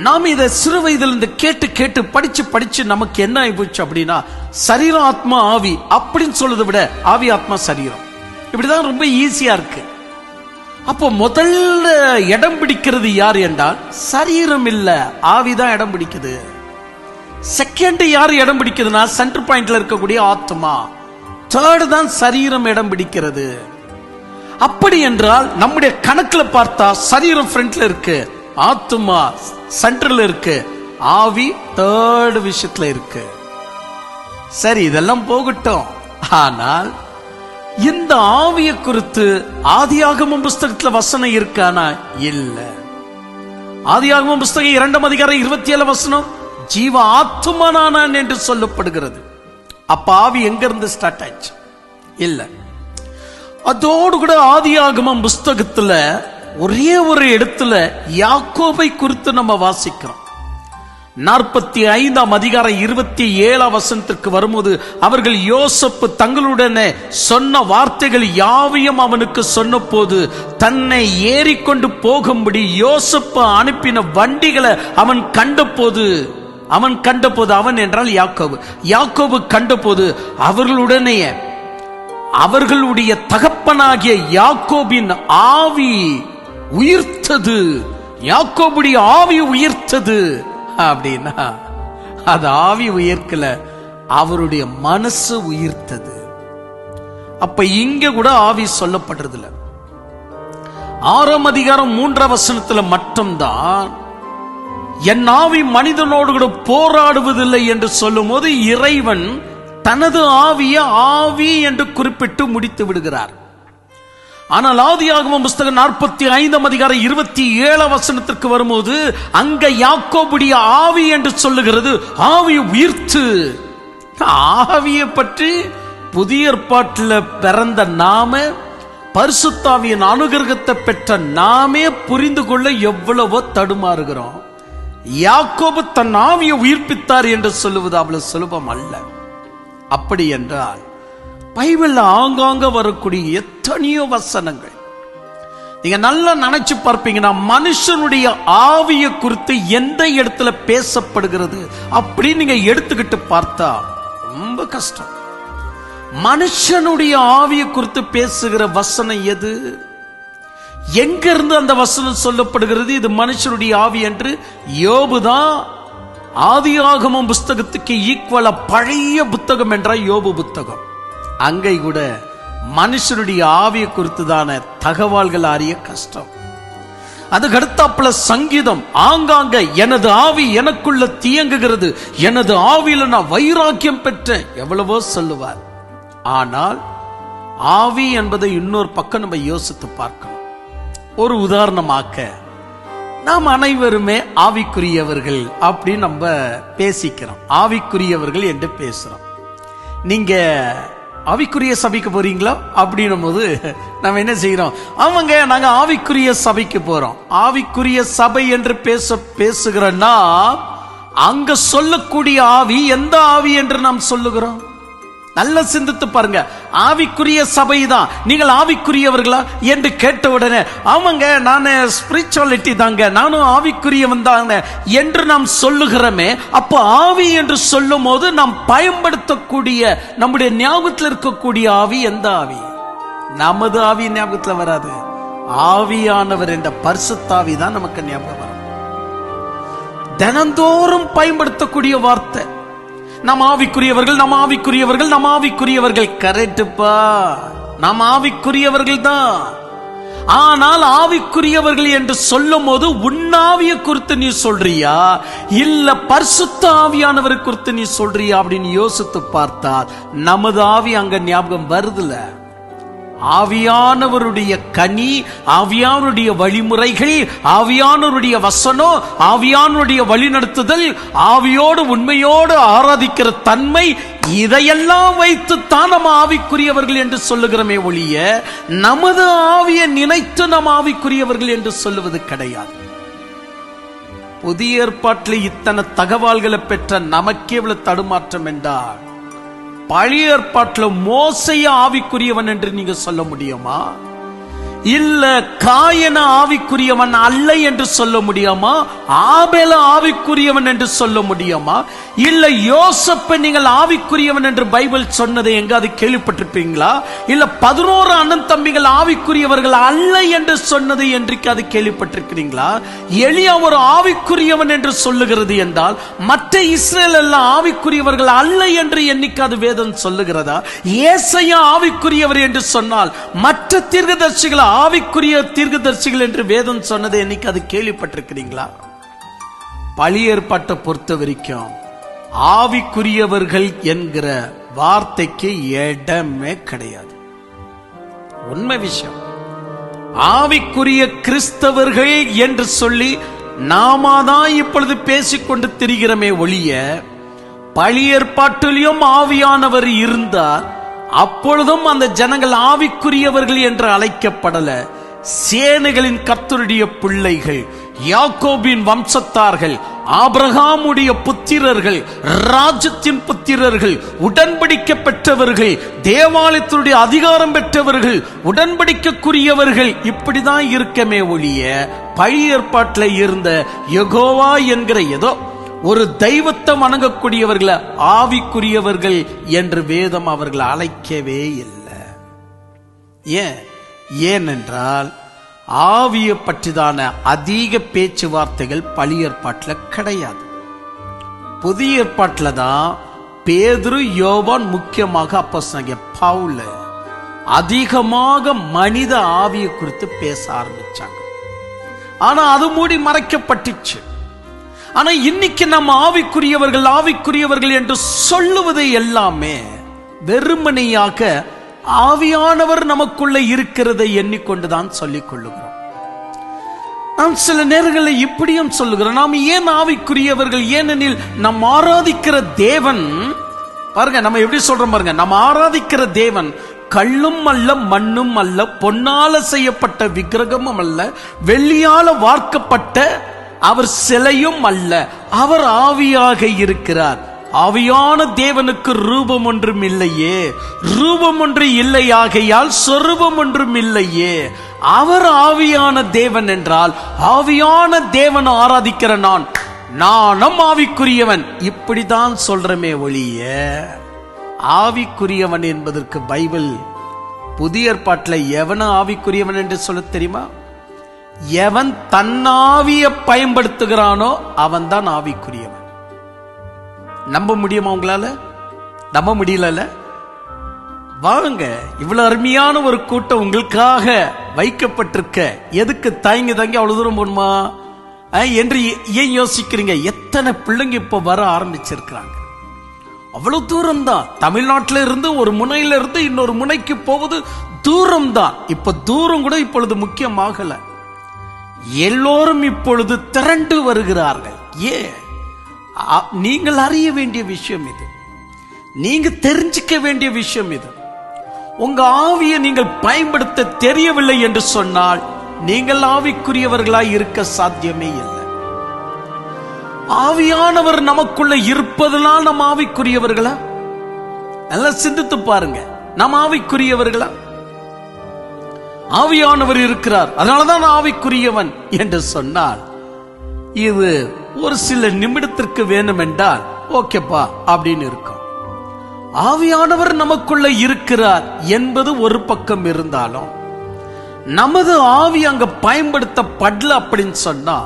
நாம் இதை சிறு வயதிலிருந்து கேட்டு படிச்சு நமக்கு என்ன ஆயிப்போச்சு அப்படின்னா சரீரம் ஆத்மா ஆவி அப்படின்னு சொல்றதை விட ஆவி ஆத்மா சரீரம் இப்படிதான் ரொம்ப ஈஸியா இருக்கு. அப்போ முதல்ல இடம் பிடிக்கிறது யார் என்றால் சரீரம் இல்ல, ஆவிதான் இடம் பிடிக்குது. செகண்ட் யார் இடம் பிடிக்குதுன்னா சென்டர் பாயிண்ட்ல இருக்கக்கூடிய ஆத்மா. தேர்ட் தான் சரீரம் இடம் பிடிக்கிறது. அப்படி என்றால் நம்முடைய கணக்குல பார்த்தா சரீரம் ஃப்ரண்ட்ல இருக்கு, ஆத்மா சென்டர்ல இருக்கு, ஆவி தேர்ட் விஷயத்துல இருக்கு. சரி, இதெல்லாம் போகட்டும். ஆனால் இந்த ஆவியை குறித்து ஆதியாகமம் புஸ்தகத்துல வசனம் இருக்கானா? இல்ல. ஆதியாகமம் புஸ்தகம் 2 அதிகாரம் 27 வசனம் ஜீவ ஆத்துமனானான் என்று சொல்லப்படுகிறது. அப்ப ஆவி எங்க இருந்து ஸ்டார்ட் ஆச்சு? இல்ல. அதோடு கூட ஆதியாகமம் புஸ்தகத்துல ஒரே ஒரு இடத்துல யாக்கோபை குறித்து நம்ம வாசிக்கிறோம். 45 அதிகாரம் 27 வசனத்திற்கு வரும்போது அவர்கள் யோசேப்பு தங்களுடனே சொன்ன வார்த்தைகள் யாவையும் அவனுக்கு சொன்ன போது தன்னை ஏறிக்கொண்டு போகும்படி யோசேப்பு அனுப்பின வண்டிகளை அவன் கண்டபோது அவன் என்றால் யாக்கோபு கண்டபோது அவர்களுடைய தகப்பனாகிய யாக்கோபின் ஆவி உயிர்த்தது. யாக்கோபுடைய ஆவி உயிர்த்தது அப்படின்னா அது ஆவி உயிர்க்கல, அவருடைய மனசு உயிர்த்தது. அப்ப இங்க கூட ஆவி சொல்லப்படுறது இல்ல. 6 அதிகாரம் 3 வசனத்துல மட்டும்தான் என் ஆவி மனிதனோடு கூட போராடுவதில்லை என்று சொல்லும் போது இறைவன் தனது ஆவி என்று குறிப்பிட்டு முடித்து விடுகிறார். ஆனால் ஆதியாகமம் புஸ்தகம் 45 அதிகாரம் 27 வசனத்திற்கு வரும்போது அங்க யாக்கோபுடைய ஆவி என்று சொல்லுகிறது. ஆவி உயிர்த்து. ஆவியை பற்றி புதிய ஏற்பாட்டில் பிறந்த நாம, பரிசுத்த ஆவியின் அனுகிரகத்தை பெற்ற நாமே புரிந்து கொள்ள எவ்வளவோ தடுமாறுகிறோம். யாக்கோபு தன் ஆவியை உயிர்ப்பித்தார் என்று சொல்லுவது அவ்வளவு சுலபம் அல்ல. அப்படி என்றால் பைபிள்ல ஆங்காங்க வரக்கூடிய எத்தனையோ வசனங்கள் நீங்க நல்லா நினைச்சு பார்ப்பீங்கன்னா மனுஷனுடைய ஆவியை குறித்து எந்த இடத்துல பேசப்படுகிறது அப்படி நீங்க எடுத்துக்கிட்டு பார்த்தா ரொம்ப கஷ்டம். மனுஷனுடைய ஆவியை குறித்து பேசுகிற வசனம் எது? எங்க இருந்து அந்த வசனம் சொல்லப்படுகிறது இது மனுஷனுடைய ஆவி என்று? யோபுதான் ஆதியாகமம் புஸ்தகத்துக்கு ஈக்குவலா பழைய புத்தகம் என்ற யோபு புத்தகம். அங்கே கூட மனுஷனுடைய ஆவியை குறித்துதான தகவல்கள் அறிய கஷ்டம். அதுக்கு அடுத்தாப்புல சங்கீதம் ஆங்காங்க எனது ஆவி எனக்குள்ள தியங்குகிறது, எனது ஆவியில நான் வைராக்கியம் பெற்றேன் எவ்வளவோ சொல்லுவார். ஆனால் ஆவி என்பதை இன்னொரு பக்கம் நம்ம யோசித்து பார்க்கணும். ஒரு உதாரணமாக்க நாம் அனைவருமே ஆவிக்குரியவர்கள் அப்படி நம்ம பேசிக்கிறோம். ஆவிக்குரியவர்கள் என்று பேசுறோம். நீங்க ஆவிக்குரிய சபைக்கு போறீங்களா அப்படின்னும் போது நம்ம என்ன செய்யறோம்? நாங்க ஆவிக்குரிய சபைக்கு போறோம். ஆவிக்குரிய சபை என்று பேசுகிறோம்னா அங்க சொல்லக்கூடிய ஆவி எந்த ஆவி என்று நாம் சொல்லுகிறோம்? நல்ல சிந்தித்து பாருங்க. ஆவிக்குரிய சபை தான். நீங்கள் ஆவிக்குரியவர்களா என்று கேட்ட உடனே நான் ஸ்பிரிச்சுவாலிட்டி தாங்க, நானும் ஆவிக்குரியவன் தாங்க என்று நாம் சொல்லுகிறோமே. அப்போ ஆவி என்று சொல்லும் போது நாம் பயன்படுத்தக்கூடிய நம்முடைய ஞாபகத்தில் இருக்கக்கூடிய ஆவி எந்த ஆவி? நமது ஆவி ஞாபகத்தில் வராது. ஆவியானவர் என்ற பரிசுத்தாவி தான் நமக்கு ஞாபகம் வரும். தினந்தோறும் பயன்படுத்தக்கூடிய வார்த்தை நாம் ஆவிக்குரியவர்கள், நாம் ஆவிக்குரியவர்கள், நாம் ஆவிக்குரியவர்கள். கரெக்டுப்பா, நாம் ஆவிக்குரியவர்கள் தான். ஆனால் ஆவிக்குரியவர்கள் என்று சொல்லும் போது உன்னாவிய குறித்து நீ சொல்றியா இல்ல பரிசுத்த ஆவியானவரை குறித்து நீ சொல்றியா அப்படின்னு யோசித்து பார்த்தால் நமது ஆவி அங்க ஞாபகம் வருதுல. ஆவியானவருடைய கனி, ஆவியானவருடைய வழிமுறைகள், ஆவியானவருடைய வசனம், ஆவியானவருடைய வழிநடத்துதல், ஆவியோடு உண்மையோடு ஆராதிக்கிற தன்மை, இதையெல்லாம் வைத்து தான் நம்ம ஆவிக்குரியவர்கள் என்று சொல்லுகிறோமே ஒழிய நமது ஆவியை நினைத்து நாம் ஆவிக்குரியவர்கள் என்று சொல்லுவது கிடையாது. புதிய ஏற்பாட்டில் இத்தனை தகவல்களை பெற்ற நமக்கே இவ்வளவு தடுமாற்றம் என்றால் பழைய ஏற்பாட்டில் மோசைய ஆவிக்குரியவன் என்று நீங்க சொல்ல முடியுமா? இல்ல காயன ஆவிக்குரியவன் அல்ல என்று சொல்ல முடியுமா? ஆபேல ஆவிக்குரியவன் என்று சொல்ல முடியுமா? இல்ல யோசேப்பை நீங்கள் ஆவிக்குரியவன் என்று பைபிள் சொன்னதை எங்காவது கேள்விப்பட்டிருப்பீங்களா? இல்ல 11 அண்ணன் தம்பிகள் ஆவிக்குரியவர்கள் அல்ல என்று சொன்னதை என்றைக்காவது கேள்விப்பட்டிருக்கிறீங்களா? எலியா ஒரு ஆவிக்குரியவன் என்று சொல்லுகிறது என்றால் மற்ற இஸ்ரேல் எல்லாம் ஆவிக்குரியவர்கள் அல்ல என்று என்னைக்காவது வேதம் சொல்லுகிறதா? ஏசாயா ஆவிக்குரியவர் என்று சொன்னால் மற்ற தீர்க்கதரிசிகள் ஆவிக்குரிய தீர்க்கதரிசிகள் என்று வேதம் சொன்னதை என்னைக்கு அது கேள்விப்பட்டிருக்கிறீங்களா? பழைய ஏற்பாட்டை பொறுத்த வரைக்கும் ஆவிக்குரியவர்கள் என்கிற வார்த்தைக்கு இடமே கிடையாது. உண்மை விஷயம். ஆவிக்குரிய கிறிஸ்தவர்கள் என்று சொல்லி நாம தான் இப்பொழுது பேசிக்கொண்டு திரிகிறோமே ஒழிய, பழைய ஏற்பாட்டிலும் ஆவியானவர் இருந்தார். அப்பொழுதும் அந்த ஜனங்கள் ஆவிக்குரியவர்கள் என்று அழைக்கப்படல. சேனைகளின் கர்த்தருடைய பிள்ளைகள், யாக்கோபின் வம்சத்தார்கள், ஆபிரகாமுடைய புத்திரர்கள், ராஜ்யத்தின் புத்திரர்கள், உடன்படிக்கை பெற்றவர்கள், தேவாலயத்தினுடைய அதிகாரம் பெற்றவர்கள், உடன்படிக்கைக்குரியவர்கள், இப்படிதான் இருக்கமே ஒழிய பழைய ஏற்பாட்டில் இருந்த யெகோவா என்கிற ஏதோ ஒரு தெய்வத்தை வணங்கக்கூடியவர்களை ஆவிக்குரியவர்கள் என்று வேதம் அவர்கள் அழைக்கவே இல்லை. ஏனென்றால் ஆவியை பற்றிதான அதிக பேச்சுவார்த்தைகள் பழைய ஏற்பாட்டில் கிடையாது. புதிய ஏற்பாட்டில் தான் பேதுரு, யோவான், முக்கியமாக அப்போஸ்தலனாகிய பவுல் அதிகமாக மனித ஆவியை குறித்து பேச ஆரம்பிச்சாங்க. ஆனா அது மூடி மறைக்கப்பட்டுச்சு. ஆனா இன்னைக்கு நம்ம ஆவிக்குரியவர்கள் என்று சொல்லுவது எல்லாமே வெறுமனையாக ஆவியானவர் நமக்குள்ள இருக்கிறதை எண்ணிக்கொண்டுதான் சொல்லிக் கொள்ளுகிறோம். நாம் சில நேரங்களில் இப்படியும் சொல்லுகிறோம், நாம் ஏன் ஆவிக்குரியவர்கள்? ஏனெனில் நம் ஆராதிக்கிற தேவன், பாருங்க நம்ம எப்படி சொல்றோம் பாருங்க, நம்ம ஆராதிக்கிற தேவன் கல்லும் அல்ல, மண்ணும் அல்ல, பொன்னால செய்யப்பட்ட விக்கிரகமும் அல்ல, வெள்ளியால வார்க்கப்பட்ட அவர் சிலையும் அல்ல, அவர் ஆவியாக இருக்கிறார். ஆவியான தேவனுக்கு ரூபம் ஒன்றும் இல்லையே, ரூபம் ஒன்று இல்லையாகையால் சொரூபம் ஒன்றும் இல்லையே. அவர் ஆவியான தேவன் என்றால் ஆவியான தேவன் ஆராதிக்கிற நானும் ஆவிக்குரியவன், இப்படிதான் சொல்றமே ஒழிய ஆவிக்குரியவன் என்பதற்கு பைபிள் புதிய ஏற்பாட்டில் எவன ஆவிக்குரியவன் என்று சொல்ல தெரியுமா? எவன் தன்னாவிய பயன்படுத்துகிறானோ அவன் தான் ஆவிக்குரியவன். நம்ப முடியுமா உங்களால? நம்ப முடியல? வாங்க, இவ்வளவு அருமையான ஒரு கூட்டம் உங்களுக்காக வைக்கப்பட்டிருக்க, எதுக்கு தயங்கி அவ்வளவு தூரம் போணுமா என்று ஏன் யோசிக்கிறீங்க? எத்தனை பிள்ளைங்க இப்ப வர ஆரம்பிச்சிருக்கிறாங்க. அவ்வளவு தூரம் தான். தமிழ்நாட்டில இருந்து ஒரு முனையில இருந்து இன்னொரு முனைக்கு போவது தூரம் தான். இப்ப தூரம் கூட இப்பொழுது முக்கியமாகல. எல்லோரும் இப்பொழுது திரண்டு வருகிறார்கள். நீங்கள் அறிய வேண்டிய விஷயம் இது, நீங்க தெரிஞ்சுக்க வேண்டிய விஷயம் இது. உங்க ஆவியை நீங்கள் பயன்படுத்த தெரியவில்லை என்று சொன்னால் நீங்கள் ஆவிக்குரியவர்களாய் இருக்க சாத்தியமே இல்லை. ஆவியானவர் நமக்குள்ள இருப்பதனால் நம் ஆவிக்குரியவர்களா? நல்லா சிந்தித்து பாருங்க. நம் ஆவிக்குரியவர்களா? ஆவியானவர் இருக்கிறார், அதனாலதான் ஆவிக்குரியவன் என்று சொன்னால் இது ஒரு சில நிமிடத்திற்கு வேணும் என்றால் ஓகேப்பா அப்படின்னு இருக்கும். ஆவியானவர் நமக்குள்ள இருக்கிறார் என்பது ஒரு பக்கம் இருந்தாலும் நமது ஆவி அங்க பயன்படுத்தப்படல அப்படின்னு சொன்னா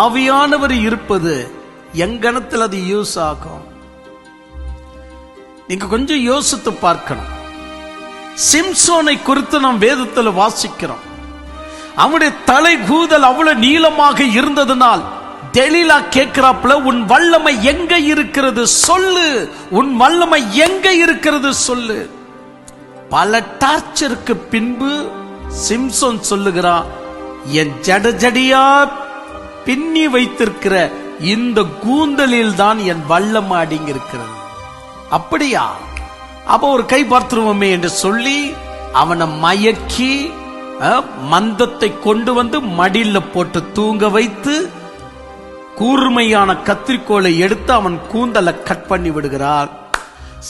ஆவியானவர் இருப்பது எங்கனத்தில் அது யூஸ் ஆகும்? நீங்க கொஞ்சம் யோசித்து பார்க்கணும். சிம்சோனை குறித்து நாம் வேதத்தில் வாசிக்கிறோம். அவனுடைய தலை கூதல் அவ்வளவு நீளமாக இருந்ததனால் தெலீலா கேட்கிறாப்புல, உன் வல்லமை எங்க இருக்கிறது சொல்லு, உன் வல்லமை எங்க இருக்கிறது சொல்லு. பல டார்ச்சருக்கு பின்பு சிம்சோன் சொல்லுகிறான், என் ஜடஜடியா பின்னி வைத்திருக்கிற இந்த கூந்தலில் தான் என் வல்லமை அடங்கி இருக்கிறது. அப்படியா? அப்ப ஒரு கை பார்த்துருவோமே என்று சொல்லி அவனை மயக்கி மந்தத்தை கொண்டு வந்து மடியில போட்டு தூங்க வைத்து கூர்மையான கத்திரிக்கோளை எடுத்து அவன் கூந்தலை கட் பண்ணி விடுகிறார்.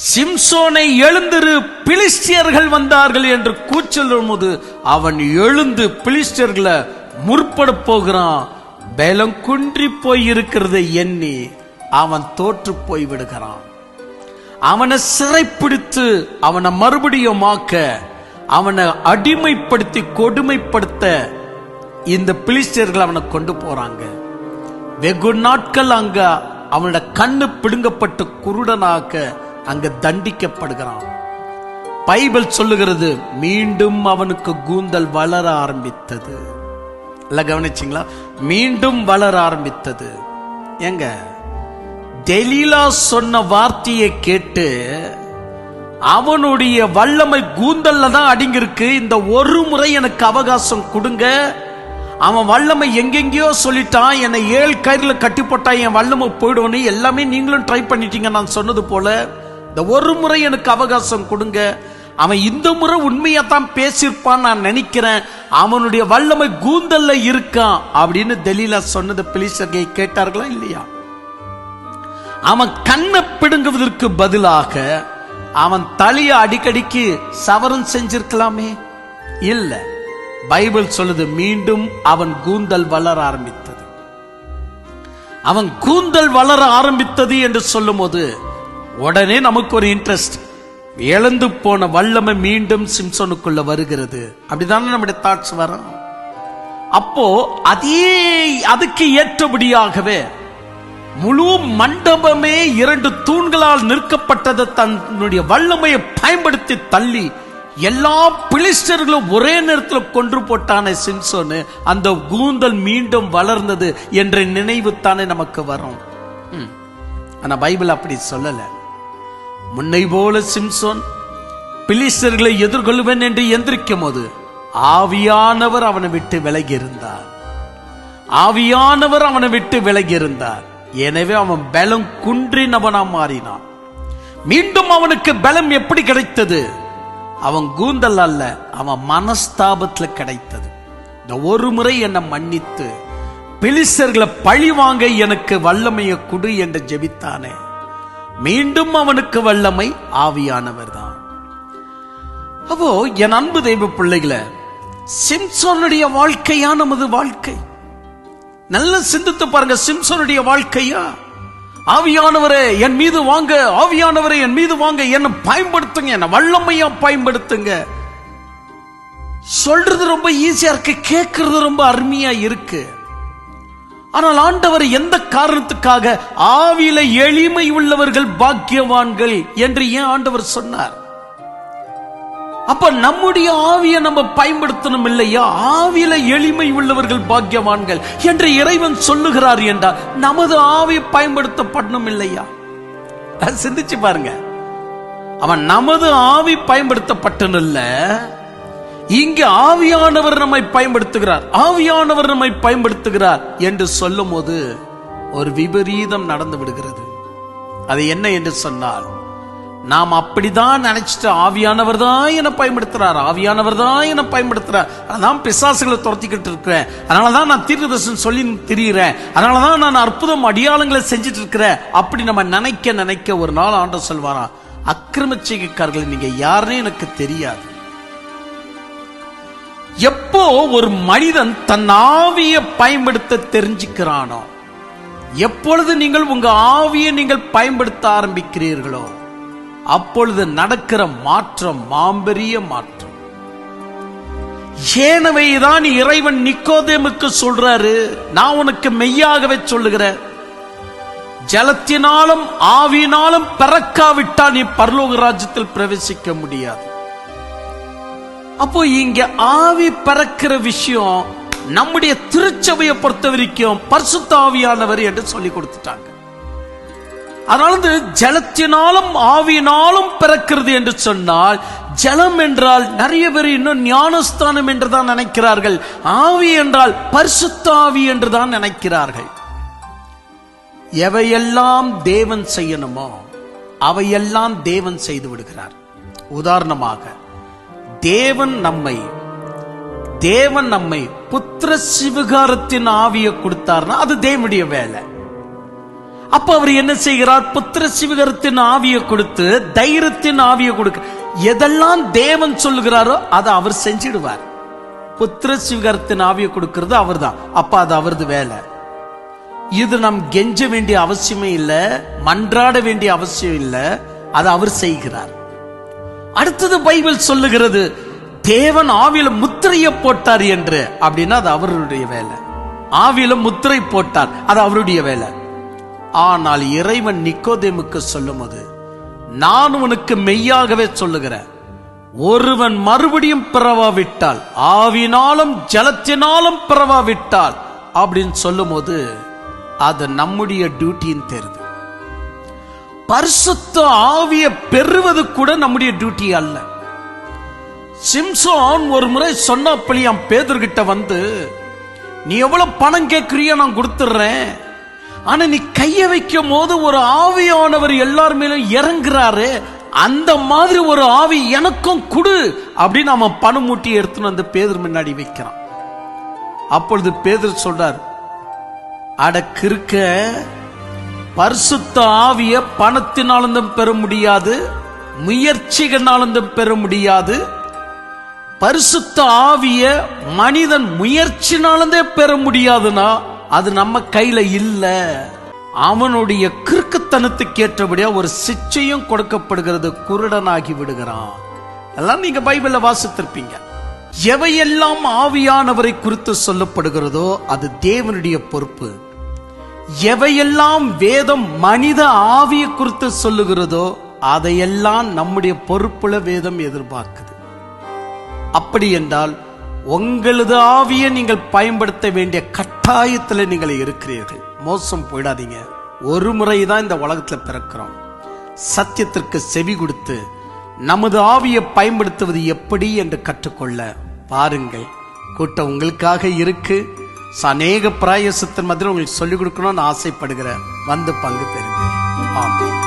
சிம்சோனை எழுந்திரு, பிலிஸ்டியர்கள் வந்தார்கள் என்று கூச்சலும் போது அவன் எழுந்து பிலிஸ்டியர்களை முற்பட போகிறான். பலம் குன்றி போய் இருக்கிறதை எண்ணி அவன் தோற்று போய் விடுகிறான். அவனை சிறைப்பிடித்து அவனை மறுபடியும் அவனை அடிமைப்படுத்தி கொடுமைப்படுத்த இந்த பிலிஸ்டியர்கள் அவனை கொண்டு போறாங்க. வெகு நாட்கள் அங்க அவனோட கண்ணு பிடுங்கப்பட்டு குருடனாக அங்க தண்டிக்கப்படுகிறான். பைபிள் சொல்லுகிறது, மீண்டும் அவனுக்கு கூந்தல் வளர ஆரம்பித்தது. இல்ல கவனிச்சிங்களா? மீண்டும் வளர ஆரம்பித்தது. எங்க தெலீலா சொன்ன வார்த்தையை கேட்டு அவனுடைய வல்லமை கூந்தல்ல தான் அடங்கியிருக்கு. இந்த ஒரு முறை எனக்கு அவகாசம் கொடுங்க. அவன் வல்லமை எங்கெங்கயோ சொல்லிட்டான், என்னை 7 கயிறுல கட்டி போட்டா என் வல்லமை போயிடுவோன்னு எல்லாமே நீங்களும் ட்ரை பண்ணிட்டீங்க. நான் சொன்னது போல இந்த ஒரு முறை எனக்கு அவகாசம் கொடுங்க. அவன் இந்த முறை உண்மையத்தான் பேசியிருப்பான் நான் நினைக்கிறேன். அவனுடைய வல்லமை கூந்தல்ல இருக்கான் அப்படின்னு தெலீலா சொன்னது பெலிஸ்தர்கள் கேட்டார்களா இல்லையா? அவன் கண்ணை பிடுங்குவதற்கு பதிலாக அவன் தலையை அடிக்கடிக்கு சவரம் செஞ்சிருக்கலாமே. இல்ல, பைபிள் சொல்லுது மீண்டும் அவன் கூந்தல் வளர ஆரம்பித்தது. அவன் கூந்தல் வளர ஆரம்பித்தது என்று சொல்லும் போது உடனே நமக்கு ஒரு இன்ட்ரெஸ்ட். இழந்து போன வல்லமை மீண்டும் சிம்சோனுக்குள்ள வருகிறது. அப்படிதானே நம்முடைய தாட்ஸ் வரும். அப்போ அதுக்கு ஏற்றபடியாகவே முழு மண்டபமே 2 தூண்களால் நிற்கப்பட்டதை தன்னுடைய வல்லமையை பயன்படுத்தி தள்ளி எல்லா பிலிஸ்டர்களும் ஒரே நேரத்தில் கொன்று போட்டான சிம்சோனு. அந்த கூந்தல் மீண்டும் வளர்ந்தது என்ற நினைவு தானே நமக்கு வரும். ஆனா பைபிள் அப்படி சொல்லல. முன்னை போல சிம்சோன் பிலிஸ்டர்களை எதிர்கொள்வேன் என்று எந்திரிக்கும் போது ஆவியானவர் அவனை விட்டு விலகி இருந்தார். ஆவியானவர் அவனை விட்டு விலகி இருந்தார். எனவே அவன் பலம் குன்றினவனா மாறினான். மீண்டும் அவனுக்கு பலம் எப்படி கிடைத்தது? அவன் கூந்தல் அல்ல, அவன் மனஸ்தாபத்துல கிடைத்தது. இந்த ஒரு முறை என்னை மன்னித்து பெலிஸ்தர்களை பழி வாங்க எனக்கு வல்லமையை கொடு என்று ஜெபித்தானே, மீண்டும் அவனுக்கு வல்லமை ஆவியானவர் தான். அப்போ என் அன்பு தெய்வ பிள்ளைகளை, சிம்சோனுடைய வாழ்க்கையா நமது வாழ்க்கை? நல்ல சிந்தித்து பாருங்க. சிம்சோனுடைய வாழ்க்கையா? ஆவியானவரே என் மீது வாங்க, ஆவியானவரே என் மீது வாங்க, என்னை பயன்படுத்துங்க, என்ன வல்லமையா பயன்படுத்துங்க. சொல்றது ரொம்ப ஈஸியா இருக்கு, கேட்கறது ரொம்ப அருமையா இருக்கு. ஆனால் ஆண்டவர் எந்த காரணத்துக்காக ஆவியில எளிமை உள்ளவர்கள் பாக்கியவான்கள் என்று ஏன் ஆண்டவர் சொன்னார்? அப்ப நம்முடைய ஆவியை நம்ம பயன்படுத்தணும் இல்லையா? ஆவியில எளிமை உள்ளவர்கள் பாக்கியவான்கள் என்று இறைவன் சொல்லுகிறார் என்றால் நமது ஆவி பயன்படுத்தப்படணும் இல்லையா? சிந்திச்சு பாருங்க. அவன் நமது ஆவி பயன்படுத்தப்பட்டன இல்ல, இங்கு ஆவியானவர் நம்மை பயன்படுத்துகிறார், ஆவியானவர் நம்மை பயன்படுத்துகிறார் என்று சொல்லும் போது ஒரு விபரீதம் நடந்து விடுகிறது. அது என்ன என்று சொன்னால், நாம் அப்படிதான் நினைச்சிட்டு ஆவியானவர் தான் என்ன பயன்படுத்துறார், ஆவியானவர் தான் என்ன பயன்படுத்துறார், அதான் பிசாசுகளை துரத்திக்கிட்டு இருக்கிறேன், அதனாலதான் நான் தீர்க்கதரிசனம் சொல்லி திரிகிறேன், அதனாலதான் நான் அற்புதம் அடியாளங்களை செஞ்சிட்டு இருக்கிறேன் அப்படி நம்ம நினைக்க ஒரு நாள் ஆண்டவர் சொல்வாரா, அக்கிரமச்செய்கைக்காரர்கள் நீங்க யாருன்னு எனக்கு தெரியாது. எப்போ ஒரு மனிதன் தன் ஆவியை பயன்படுத்த தெரிஞ்சுக்கிறானோ, எப்பொழுது நீங்கள் உங்க ஆவியை நீங்கள் பயன்படுத்த ஆரம்பிக்கிறீர்களோ அப்பொழுது நடக்கிற மாற்றம் மாம்பெரிய மாற்றம். ஏனவைதான் இறைவன் நிக்கோதேமுக்கு சொல்றாரு, நான் உனக்கு மெய்யாகவே சொல்லுகிறேன், ஜலத்தினாலும் ஆவியினாலும் பிறக்காவிட்டால் நீ பரலோக ராஜ்யத்தில் பிரவேசிக்க முடியாது. அப்போ இங்க ஆவி பறக்கிற விஷயம் நம்முடைய திருச்சபையை பொறுத்த வரைக்கும் பரிசுத்த ஆவியானவர் என்று சொல்லி கொடுத்துட்டாங்க. அதனால ஜலத்தினாலும் ஆவியினாலும் பிறக்கிறது என்று சொன்னால், ஜலம் என்றால் நிறைய பேர் இன்னும் ஞானஸ்தானம் என்றுதான் நினைக்கிறார்கள், ஆவி என்றால் பரிசுத்த ஆவி என்றுதான் நினைக்கிறார்கள். எவையெல்லாம் தேவன் செய்யணுமோ அவையெல்லாம் தேவன் செய்து விடுகிறார். உதாரணமாக தேவன் நம்மை புத்திர சிவகாரத்தின் ஆவியை கொடுத்தார்னா அது தேவனுடைய வேலை. அப்ப அவர் என்ன செய்கிறார்? புத்திர சிவகாரத்தின் ஆவியை கொடுத்து தைரியத்தின் ஆவியை கொடுக்க, எதெல்லாம் தேவன் சொல்லுகிறாரோ அதை அவர் செஞ்சிடுவார். புத்திர சிவகாரத்தின் ஆவியை கொடுக்கிறது அவர் தான். அப்ப அது அவரது வேலை. இது நாம் கெஞ்ச வேண்டிய அவசியமே இல்லை, மன்றாட வேண்டிய அவசியம் இல்லை, அதை அவர் செய்கிறார். அடுத்தது பைபிள் சொல்லுகிறது தேவன் ஆவியில முத்திரையை போட்டார் என்று. அப்படின்னா அது அவருடைய வேலை. ஆவியில முத்திரை போட்டார், அது அவருடைய வேலை. ஆனால் இறைவன் நிக்கோதேமுக்கு சொல்லும் போது, நான் உனக்கு மெய்யாகவே சொல்லுகிறேன், ஒருவன் மறுபடியும் பிறவாவிட்டால், ஆவினாலும் ஜலத்தினாலும் பிறவாவிட்டால் அப்படின்னு சொல்லும் போது அது நம்முடைய டியூட்டின்னு தெரியுது. பரிசுத்த ஆவியை பெறுவது கூட நம்முடைய டியூட்டி அல்ல. சிம்சோன் ஒரு முறை சொன்னாப்பலியாம் பேதுருகிட்ட வந்து, நீ எவ்வளவு பணம் கேட்கிறியோ நான் கொடுத்துடுறேன், ஆனா நீ கைய வைக்கும் போது ஒரு ஆவியானவர் எல்லார் மேலும் இறங்குறாரு, அந்த மாதிரி ஒரு ஆவி எனக்கும் கொடு அப்படின்னு அவன் பணம் மூட்டி எடுத்துன்னு வந்து பேதுரு முன்னாடி வைக்கிறான். அப்பொழுது பேதுரு சொல்றார், அடக்கிருக்க, பரிசுத்த ஆவிய பணத்தினாலும் பெற முடியாது, முயற்சிகளாலும் பெற முடியாது. பரிசுத்த ஆவிய மனிதன் முயற்சினாலே பெற முடியாதுன்னா அது நம்ம கையில இல்ல. அவனுடைய கிறுக்குத்தனத்துக்கு ஏற்றபடியா ஒரு சிச்சையும் கொடுக்கப்படுகிறது, குருடனாகி விடுகிறான். எல்லாம் நீங்க பைபிள்ல வாசித்திருப்பீங்க. எவையெல்லாம் ஆவியானவரை குறித்து சொல்லப்படுகிறதோ அது தேவனுடைய பொறுப்பு. எவையெல்லாம் வேதம் மனித ஆவியை குறித்து சொல்லுகிறதோ அதையெல்லாம் நம்முடைய பொறுப்புல வேதம் எதிர்பார்க்குது. அப்படி என்றால் உங்களது ஆவியை நீங்கள் பயன்படுத்த வேண்டிய கட்டாயத்தில் நீங்கள் இருக்கிறீர்கள். மோசம் போயிடாதீங்க. ஒரு முறைதான் இந்த உலகத்துல பிறக்கிறோம். சத்தியத்திற்கு செவி கொடுத்து நமது ஆவியை பயன்படுத்துவது எப்படி என்று கற்றுக்கொள்ள பாருங்கள். கூட்டம் உங்களுக்காக இருக்கு. அநேக பிராயசத்தின் மத்தியில் உங்களுக்கு சொல்லிக் கொடுக்கணும்னு ஆசைப்படுகிற வந்து பங்கு பெறுங்க. ஆமென்.